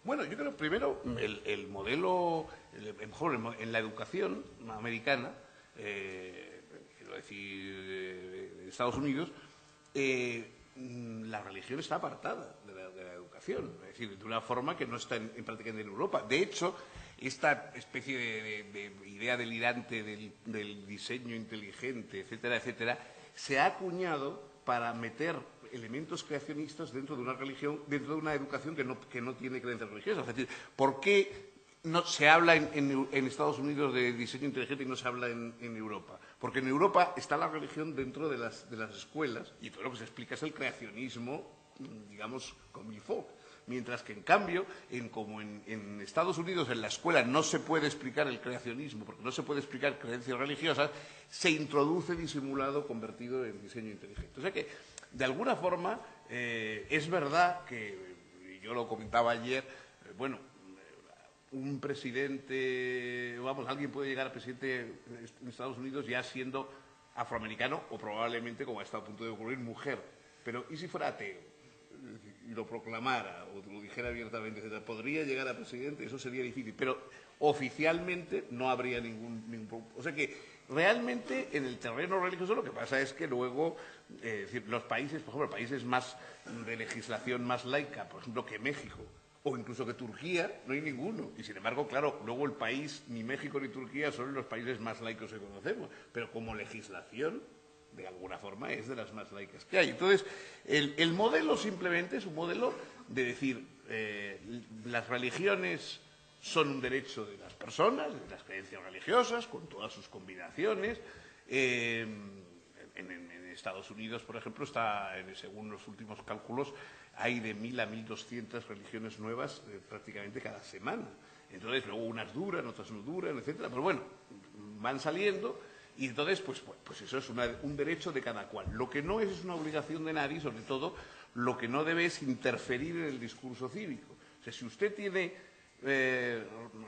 Bueno, yo creo primero el modelo, mejor en la educación americana, quiero decir, de Estados Unidos, la religión está apartada de la educación, es decir, de una forma que no está prácticamente en Europa. De hecho, esta especie de idea delirante del diseño inteligente, etcétera, etcétera, se ha acuñado para meter elementos creacionistas dentro de una religión, dentro de una educación que no tiene creencias religiosas. Es decir, ¿por qué no se habla en Estados Unidos de diseño inteligente y no se habla en Europa? Porque en Europa está la religión dentro de las escuelas y todo lo que se explica es el creacionismo, digamos, comme il faut. Mientras que, en cambio, como en Estados Unidos en la escuela no se puede explicar el creacionismo, porque no se puede explicar creencias religiosas, se introduce disimulado, convertido en diseño inteligente. O sea que, de alguna forma, es verdad que, y yo lo comentaba ayer, un presidente, alguien puede llegar a presidente en Estados Unidos ya siendo afroamericano o probablemente, como ha estado a punto de ocurrir, mujer. Pero, ¿y si fuera ateo? Y lo proclamara o lo dijera abiertamente, etc., podría llegar a presidente, eso sería difícil, pero oficialmente no habría ningún o sea que realmente en el terreno religioso lo que pasa es que luego los países, por ejemplo, países más de legislación más laica, por ejemplo, que México o incluso que Turquía, no hay ninguno. Y sin embargo, claro, luego el país, ni México ni Turquía son los países más laicos que conocemos, pero como legislación, de alguna forma, es de las más laicas que hay. Entonces, el modelo simplemente es un modelo de decir, las religiones son un derecho de las personas, de las creencias religiosas, con todas sus combinaciones. En Estados Unidos, por ejemplo, según los últimos cálculos, hay de 1.000 a 1.200 religiones nuevas prácticamente cada semana. Entonces, luego unas duran, otras no duran, etcétera. Pero bueno, van saliendo. Y entonces, pues eso es un derecho de cada cual. Lo que no es una obligación de nadie, sobre todo, lo que no debe es interferir en el discurso cívico. O sea, si usted tiene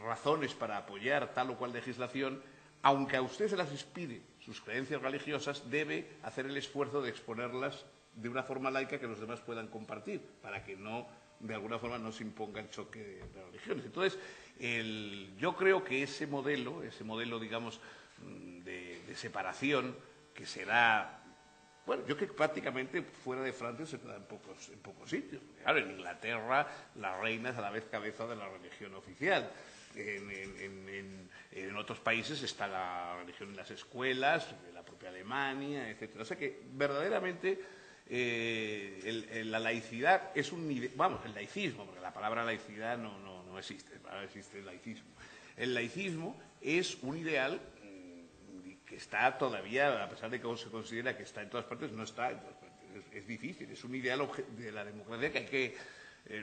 razones para apoyar tal o cual legislación, aunque a usted se las inspire sus creencias religiosas, debe hacer el esfuerzo de exponerlas de una forma laica que los demás puedan compartir, para que no, de alguna forma, no se imponga el choque de religiones. Entonces, yo creo que ese modelo, digamos, de separación, que será, bueno, yo creo que prácticamente fuera de Francia se da en pocos sitios. Claro, en Inglaterra la reina es a la vez cabeza de la religión oficial. En otros países está la religión en las escuelas, en la propia Alemania, etcétera. O sea que verdaderamente la laicidad es el laicismo, porque la palabra laicidad no existe, ahora existe el laicismo. El laicismo es un ideal que está todavía, a pesar de que se considera que está en todas partes, no está en todas partes. Es difícil, es un ideal de la democracia que hay que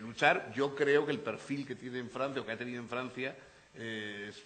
luchar. Yo creo que el perfil que tiene en Francia, o que ha tenido en Francia, es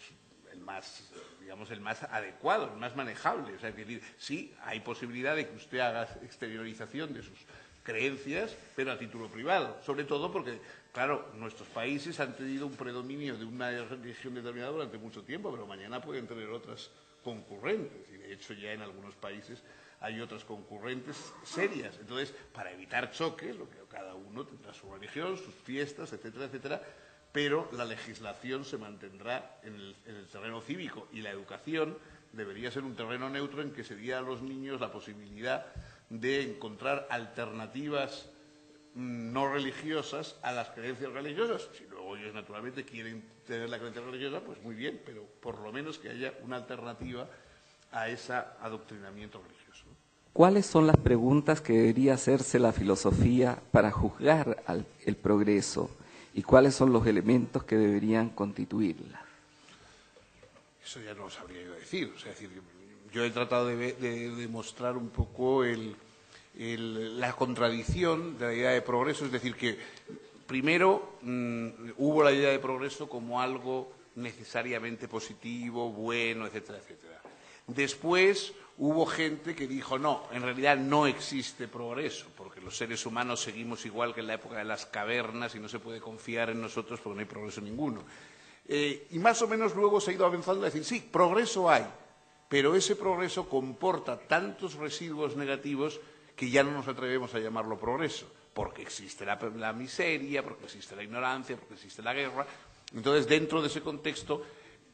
el más, digamos, el más adecuado, el más manejable. O sea, es decir, sí, hay posibilidad de que usted haga exteriorización de sus creencias, pero a título privado. Sobre todo porque, claro, nuestros países han tenido un predominio de una religión determinada durante mucho tiempo, pero mañana pueden tener otras concurrentes, y de hecho ya en algunos países hay otras concurrentes serias. Entonces, para evitar choques, lo que cada uno tendrá su religión, sus fiestas, etcétera, etcétera, pero la legislación se mantendrá en el terreno cívico, y la educación debería ser un terreno neutro en que se diera a los niños la posibilidad de encontrar alternativas no religiosas a las creencias religiosas. Si luego ellos naturalmente quieren tener la creencia religiosa, pues muy bien, pero por lo menos que haya una alternativa a ese adoctrinamiento religioso. ¿Cuáles son las preguntas que debería hacerse la filosofía para juzgar el progreso y cuáles son los elementos que deberían constituirla? Eso ya no lo sabría yo decir. O sea, yo he tratado de demostrar un poco la contradicción de la idea de progreso, es decir, que primero hubo la idea de progreso como algo necesariamente positivo, bueno, etcétera, etcétera. Después hubo gente que dijo, no, en realidad no existe progreso, porque los seres humanos seguimos igual que en la época de las cavernas y no se puede confiar en nosotros porque no hay progreso ninguno. Y más o menos luego se ha ido avanzando a decir, sí, progreso hay, pero ese progreso comporta tantos residuos negativos que ya no nos atrevemos a llamarlo progreso, porque existe la miseria, porque existe la ignorancia, porque existe la guerra. Entonces, dentro de ese contexto,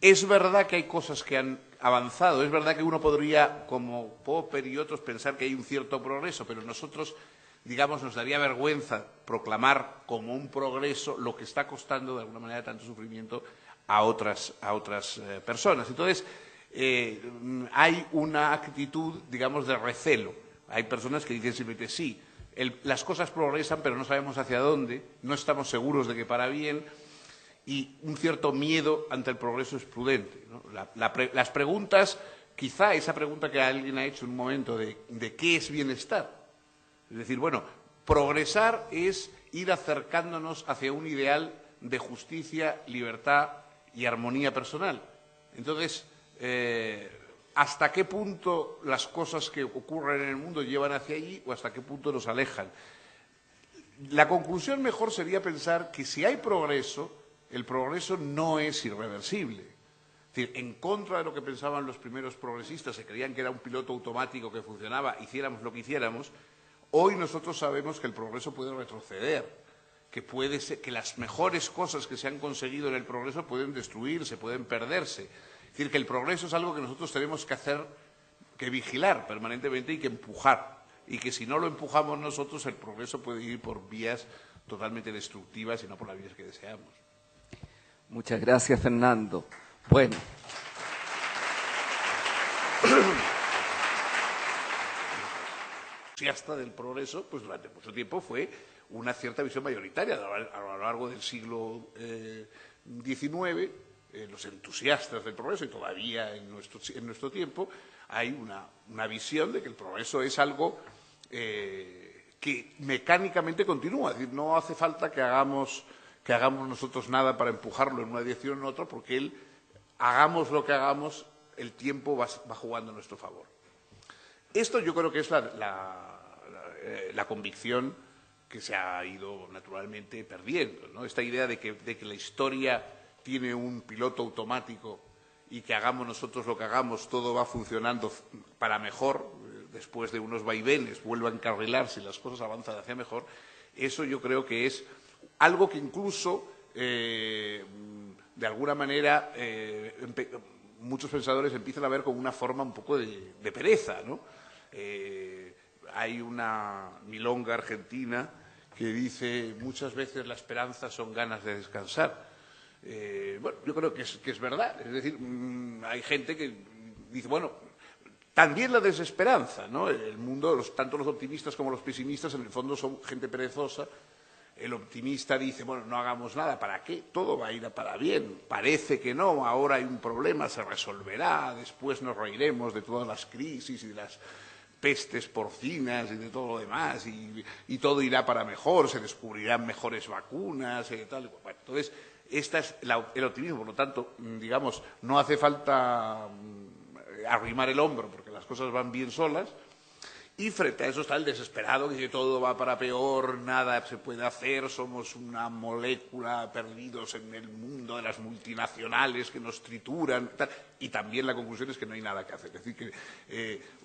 es verdad que hay cosas que han avanzado, es verdad que uno podría, como Popper y otros, pensar que hay un cierto progreso, pero nosotros, digamos, nos daría vergüenza proclamar como un progreso lo que está costando de alguna manera tanto sufrimiento a otras personas. Entonces, hay una actitud, digamos, de recelo. Hay personas que dicen simplemente sí, las cosas progresan, pero no sabemos hacia dónde, no estamos seguros de que para bien, y un cierto miedo ante el progreso es prudente, ¿no? Las preguntas, quizá esa pregunta que alguien ha hecho en un momento de qué es bienestar. Es decir, bueno, progresar es ir acercándonos hacia un ideal de justicia, libertad y armonía personal. Entonces, ¿hasta qué punto las cosas que ocurren en el mundo llevan hacia allí o hasta qué punto nos alejan? La conclusión mejor sería pensar que si hay progreso, el progreso no es irreversible. Es decir, en contra de lo que pensaban los primeros progresistas, que creían que era un piloto automático que funcionaba, hiciéramos lo que hiciéramos, hoy nosotros sabemos que el progreso puede retroceder, que puede ser, que las mejores cosas que se han conseguido en el progreso pueden destruirse, pueden perderse. Es decir, que el progreso es algo que nosotros tenemos que hacer, que vigilar permanentemente y que empujar. Y que si no lo empujamos nosotros, el progreso puede ir por vías totalmente destructivas y no por las vías que deseamos. Muchas gracias, Fernando. Bueno. Entusiasta del progreso, pues durante mucho tiempo fue una cierta visión mayoritaria. A lo largo del siglo XIX, los entusiastas del progreso, y todavía en nuestro tiempo, hay una visión de que el progreso es algo que mecánicamente continúa. Es decir, no hace falta que hagamos nosotros nada para empujarlo en una dirección o en otra, porque hagamos lo que hagamos, el tiempo va jugando a nuestro favor. Esto yo creo que es la convicción que se ha ido naturalmente perdiendo, ¿no? Esta idea de que la historia tiene un piloto automático y que hagamos nosotros lo que hagamos, todo va funcionando para mejor, después de unos vaivenes vuelve a encarrilarse y las cosas avanzan hacia mejor, eso yo creo que es algo que incluso, de alguna manera, muchos pensadores empiezan a ver como una forma un poco de pereza, ¿no? Hay una milonga argentina que dice muchas veces la esperanza son ganas de descansar. Bueno, yo creo que es verdad. Es decir, hay gente que dice, bueno, también la desesperanza, ¿no? El mundo, tanto los optimistas como los pesimistas, en el fondo son gente perezosa. El optimista dice, bueno, no hagamos nada, ¿para qué? Todo va a ir para bien. Parece que no, ahora hay un problema, se resolverá, después nos reiremos de todas las crisis y de las pestes porcinas y de todo lo demás, y todo irá para mejor, se descubrirán mejores vacunas, tal. Bueno, entonces, este es el optimismo, por lo tanto, digamos, no hace falta arrimar el hombro porque las cosas van bien solas, y frente a eso está el desesperado que dice todo va para peor, nada se puede hacer, somos una molécula perdidos en el mundo de las multinacionales que nos trituran, tal. Y también la conclusión es que no hay nada que hacer. Es decir, que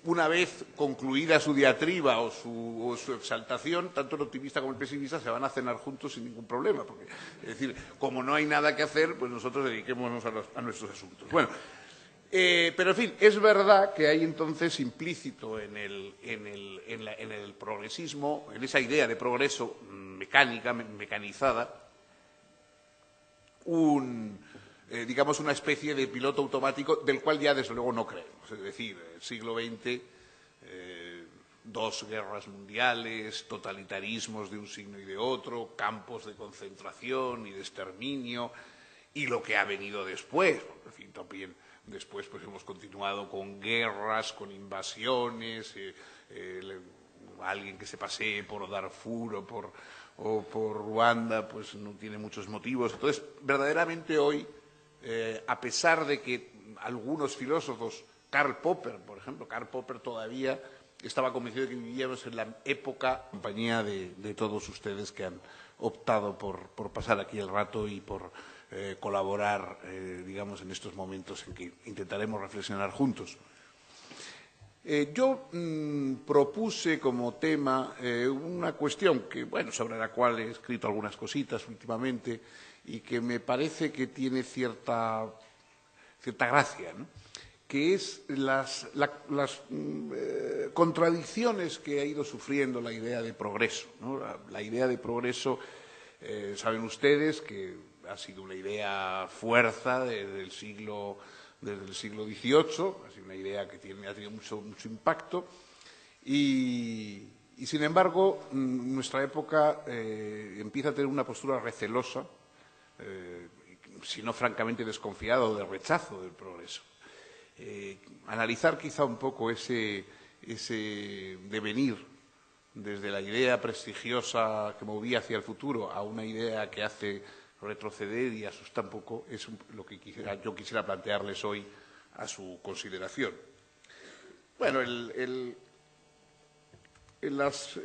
una vez concluida su diatriba o su exaltación, tanto el optimista como el pesimista se van a cenar juntos sin ningún problema. Porque, es decir, como no hay nada que hacer, pues nosotros dediquémonos a nuestros asuntos. Bueno, pero, en fin, es verdad que hay entonces implícito en el progresismo, en esa idea de progreso mecanizada, digamos, una especie de piloto automático del cual ya, desde luego, no creemos. Es decir, el siglo XX, dos guerras mundiales, totalitarismos de un signo y de otro, campos de concentración y de exterminio, y lo que ha venido después, en fin, también. Después pues hemos continuado con guerras, con invasiones, alguien que se pasee por Darfur o por Ruanda pues no tiene muchos motivos. Entonces, verdaderamente hoy, a pesar de que algunos filósofos, Karl Popper, por ejemplo, Karl Popper todavía estaba convencido de que vivíamos en la época, en compañía de todos ustedes que han optado por pasar aquí el rato y por colaborar, digamos, en estos momentos en que intentaremos reflexionar juntos. Yo propuse como tema una cuestión que, bueno, sobre la cual he escrito algunas cositas últimamente y que me parece que tiene cierta gracia, ¿no? Que es las contradicciones que ha ido sufriendo la idea de progreso, ¿no? La idea de progreso, saben ustedes que ha sido una idea fuerza desde el siglo XVIII, ha sido una idea que ha tenido mucho impacto y sin embargo nuestra época empieza a tener una postura recelosa, si no francamente desconfiada o de rechazo del progreso. Analizar quizá un poco ese devenir desde la idea prestigiosa que movía hacia el futuro a una idea que hace retroceder y asustar un poco es lo que yo quisiera plantearles hoy a su consideración. Bueno, en las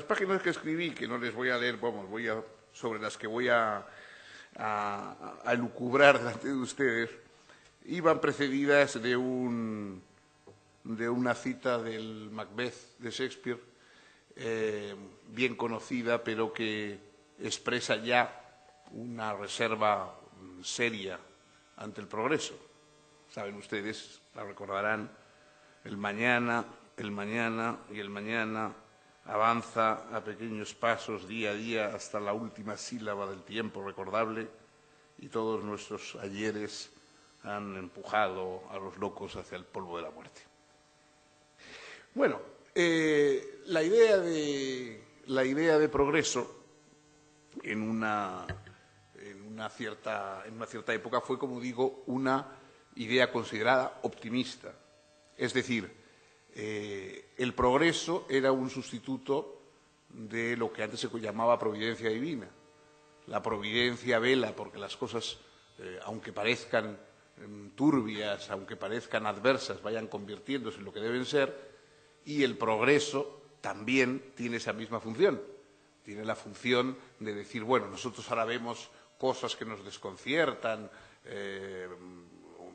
páginas que escribí, que no les voy a leer, vamos, sobre las que voy a elucubrar delante de ustedes, iban precedidas de una cita del Macbeth de Shakespeare, bien conocida, pero que expresa ya una reserva seria ante el progreso. Saben ustedes, la recordarán, el mañana y el mañana avanza a pequeños pasos día a día hasta la última sílaba del tiempo recordable y todos nuestros ayeres han empujado a los locos hacia el polvo de la muerte. Bueno, la idea de progreso en una cierta época fue, como digo, una idea considerada optimista. Es decir, el progreso era un sustituto de lo que antes se llamaba providencia divina. La providencia vela porque las cosas, aunque parezcan turbias, aunque parezcan adversas, vayan convirtiéndose en lo que deben ser, y el progreso también tiene esa misma función. Tiene la función de decir, bueno, nosotros ahora vemos cosas que nos desconciertan,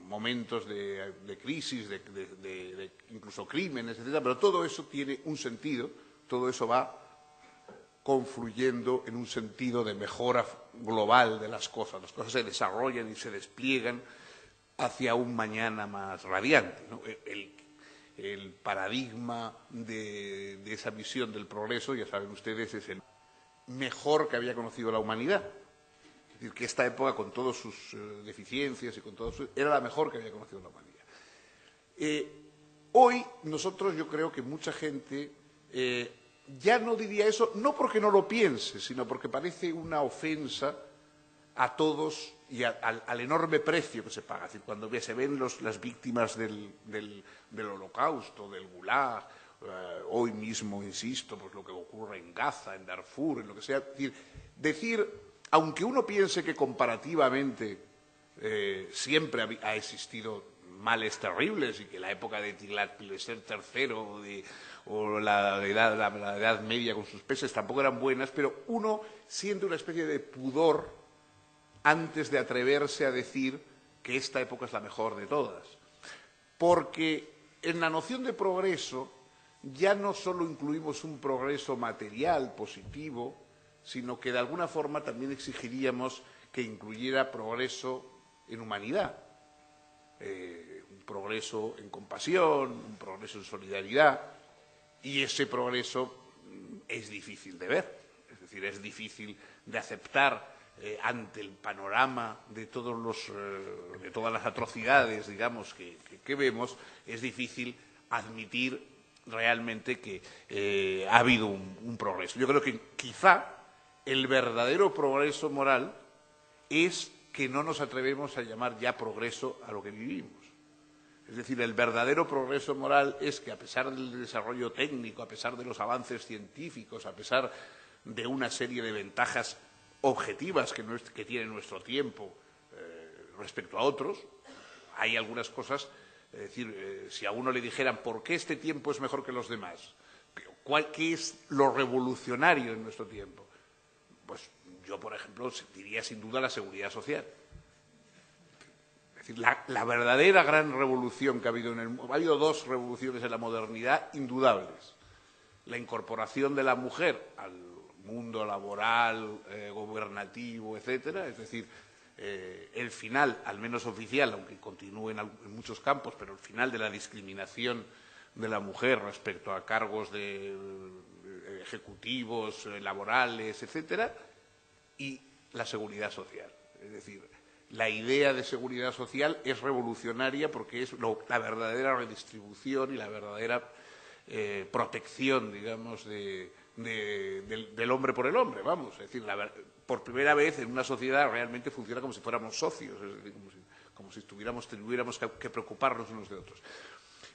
momentos de crisis, de incluso crímenes, etcétera, pero todo eso tiene un sentido, todo eso va confluyendo en un sentido de mejora global de las cosas se desarrollan y se despliegan hacia un mañana más radiante, ¿no? El paradigma de esa visión del progreso, ya saben ustedes, es el mejor que había conocido la humanidad. Es decir, que esta época, con todas sus deficiencias y con todo era la mejor que había conocido la humanidad. Hoy nosotros, yo creo que mucha gente ya no diría eso, no porque no lo piense, sino porque parece una ofensa a todos y al enorme precio que se paga. Es decir, cuando se ven las víctimas del Holocausto, del Gulag, hoy mismo, insisto, pues lo que ocurre en Gaza, en Darfur, en lo que sea, decir, aunque uno piense que comparativamente siempre ha existido males terribles y que la época de Tiglat-Pileser III o la Edad Media con sus pestes tampoco eran buenas, pero uno siente una especie de pudor antes de atreverse a decir que esta época es la mejor de todas. Porque en la noción de progreso ya no solo incluimos un progreso material, positivo, sino que de alguna forma también exigiríamos que incluyera progreso en humanidad, un progreso en compasión, un progreso en solidaridad, y ese progreso es difícil de ver, es decir, es difícil de aceptar ante el panorama de de todas las atrocidades, digamos, que vemos, es difícil admitir realmente que ha habido un progreso. Yo creo que quizá el verdadero progreso moral es que no nos atrevemos a llamar ya progreso a lo que vivimos. Es decir, el verdadero progreso moral es que, a pesar del desarrollo técnico, a pesar de los avances científicos, a pesar de una serie de ventajas objetivas que tiene nuestro tiempo respecto a otros, hay algunas cosas, es decir, si a uno le dijeran ¿por qué este tiempo es mejor que los demás? ¿Qué es lo revolucionario en nuestro tiempo? Pues yo, por ejemplo, diría sin duda la seguridad social. Es decir, la verdadera gran revolución que ha habido ha habido dos revoluciones en la modernidad indudables. La incorporación de la mujer al mundo laboral, gobernativo, etcétera, es decir, el final, al menos oficial, aunque continúe en muchos campos, pero el final de la discriminación de la mujer respecto a cargos ejecutivos, laborales, etcétera, y la seguridad social. Es decir, la idea de seguridad social es revolucionaria porque es la verdadera redistribución y la verdadera protección, digamos, del hombre por el hombre, vamos. Es decir, por primera vez en una sociedad realmente funciona como si fuéramos socios, es decir, como si tuviéramos que preocuparnos unos de otros.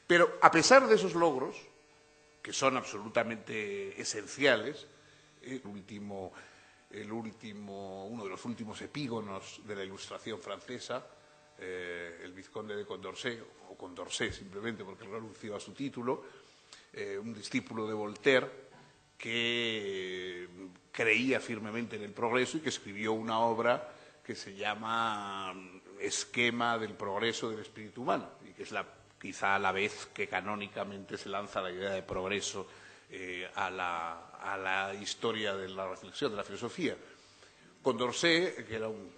Pero a pesar de esos logros, que son absolutamente esenciales, uno de los últimos epígonos de la Ilustración francesa, el vizconde de Condorcet, o Condorcet simplemente porque renunció a su título, un discípulo de Voltaire que creía firmemente en el progreso y que escribió una obra que se llama Esquema del progreso del espíritu humano, y que es quizá a la vez que canónicamente se lanza la idea de progreso a la historia de la reflexión, de la filosofía. Condorcet, que era un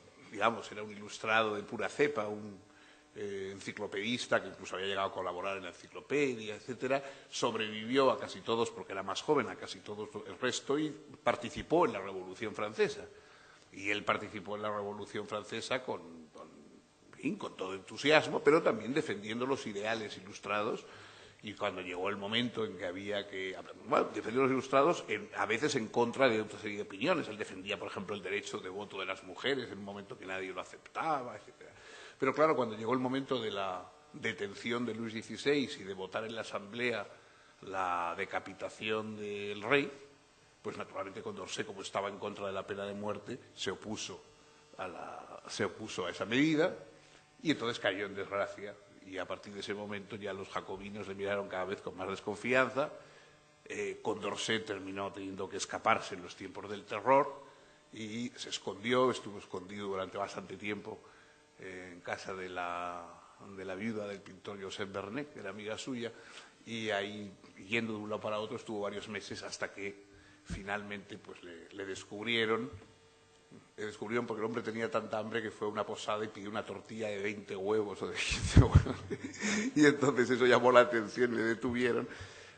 ilustrado de pura cepa, un enciclopedista que incluso había llegado a colaborar en la enciclopedia, etcétera, sobrevivió a casi todos, porque era más joven, a casi todos el resto, y participó en la Revolución Francesa. Y él participó en la Revolución Francesa con todo entusiasmo, pero también defendiendo los ideales ilustrados. Y cuando llegó el momento en que había que defender los ilustrados, a veces en contra de otra serie de opiniones. Él defendía, por ejemplo, el derecho de voto de las mujeres en un momento que nadie lo aceptaba, etcétera. Pero claro, cuando llegó el momento de la detención de Luis XVI y de votar en la Asamblea la decapitación del rey, pues naturalmente Condorcet, como estaba en contra de la pena de muerte, se opuso a esa medida y entonces cayó en desgracia. Y a partir de ese momento ya los jacobinos le miraron cada vez con más desconfianza. Condorcet terminó teniendo que escaparse en los tiempos del terror y se escondió, estuvo escondido durante bastante tiempo en casa de la viuda del pintor Josep Vernet, que era amiga suya, y ahí, yendo de un lado para otro, estuvo varios meses hasta que finalmente pues, le descubrieron. Le descubrieron porque el hombre tenía tanta hambre que fue a una posada y pidió una tortilla de 20 huevos o de 15 huevos. Y entonces eso llamó la atención, le detuvieron,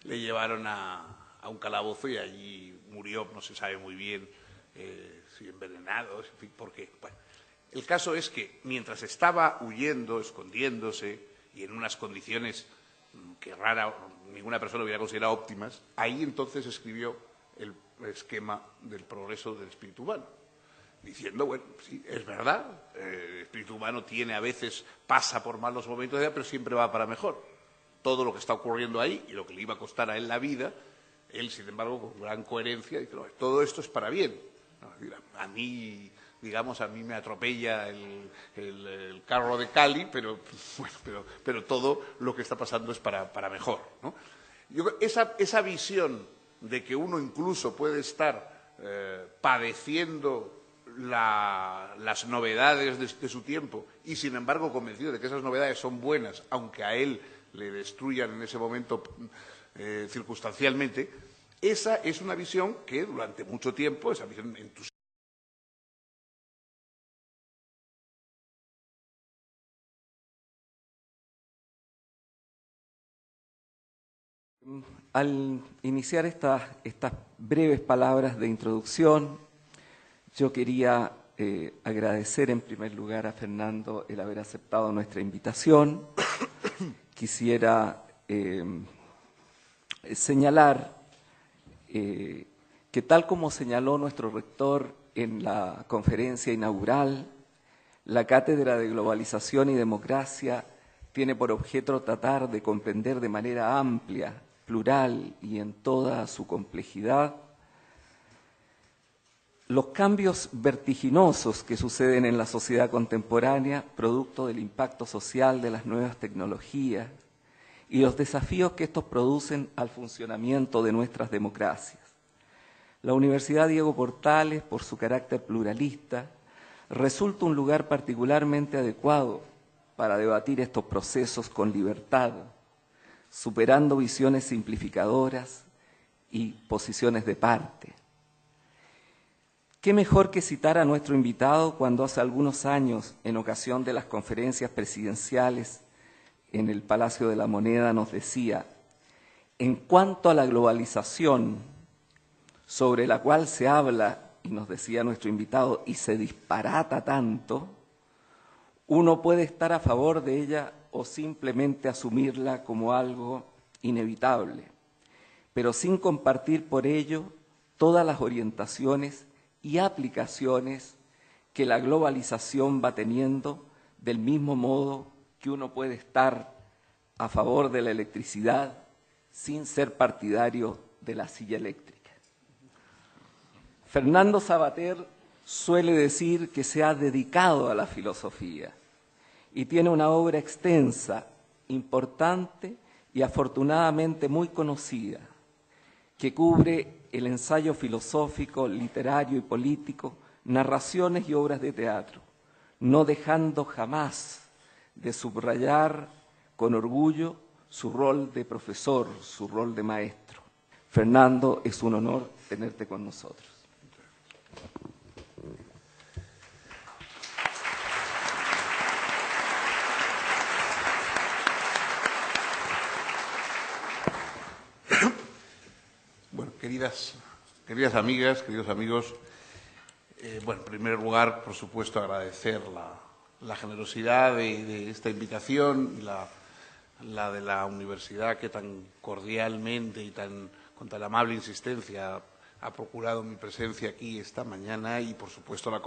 le llevaron a un calabozo y allí murió, no se sabe muy bien si envenenado, en fin, por qué. Bueno, el caso es que mientras estaba huyendo, escondiéndose y en unas condiciones que ninguna persona hubiera considerado óptimas, ahí entonces escribió el esquema del progreso del espíritu humano, diciendo, bueno, sí, es verdad, el espíritu humano pasa por malos momentos, pero siempre va para mejor. Todo lo que está ocurriendo ahí y lo que le iba a costar a él la vida, él, sin embargo, con gran coherencia, dice, no, todo esto es para bien. A mí, digamos, a mí me atropella el carro de Cali, pero todo lo que está pasando es para mejor, ¿no? Esa visión de que uno incluso puede estar padeciendo las novedades de su tiempo y, sin embargo, convencido de que esas novedades son buenas, aunque a él le destruyan en ese momento circunstancialmente, esa es una visión que durante mucho tiempo, esa visión entusiasta, Al iniciar estas breves palabras de introducción, yo quería agradecer en primer lugar a Fernando el haber aceptado nuestra invitación. Quisiera señalar que tal como señaló nuestro rector en la conferencia inaugural, la Cátedra de Globalización y Democracia tiene por objeto tratar de comprender de manera amplia, plural y en toda su complejidad los cambios vertiginosos que suceden en la sociedad contemporánea, producto del impacto social de las nuevas tecnologías y los desafíos que estos producen al funcionamiento de nuestras democracias. La Universidad Diego Portales, por su carácter pluralista, resulta un lugar particularmente adecuado para debatir estos procesos con libertad, superando visiones simplificadoras y posiciones de parte. ¿Qué mejor que citar a nuestro invitado cuando hace algunos años, en ocasión de las conferencias presidenciales en el Palacio de la Moneda, nos decía: en cuanto a la globalización, sobre la cual se habla, y nos decía nuestro invitado, y se disparata tanto, uno puede estar a favor de ella o simplemente asumirla como algo inevitable, pero sin compartir por ello todas las orientaciones y aplicaciones que la globalización va teniendo, del mismo modo que uno puede estar a favor de la electricidad sin ser partidario de la silla eléctrica. Fernando Savater suele decir que se ha dedicado a la filosofía y tiene una obra extensa, importante y afortunadamente muy conocida, que cubre el ensayo filosófico, literario y político, narraciones y obras de teatro, no dejando jamás de subrayar con orgullo su rol de profesor, su rol de maestro. Fernando, es un honor tenerte con nosotros. Bueno, queridas amigas, queridos amigos, bueno, en primer lugar, por supuesto, agradecer la generosidad de esta invitación y la de la universidad que tan cordialmente y con tan amable insistencia ha procurado mi presencia aquí esta mañana y, por supuesto, la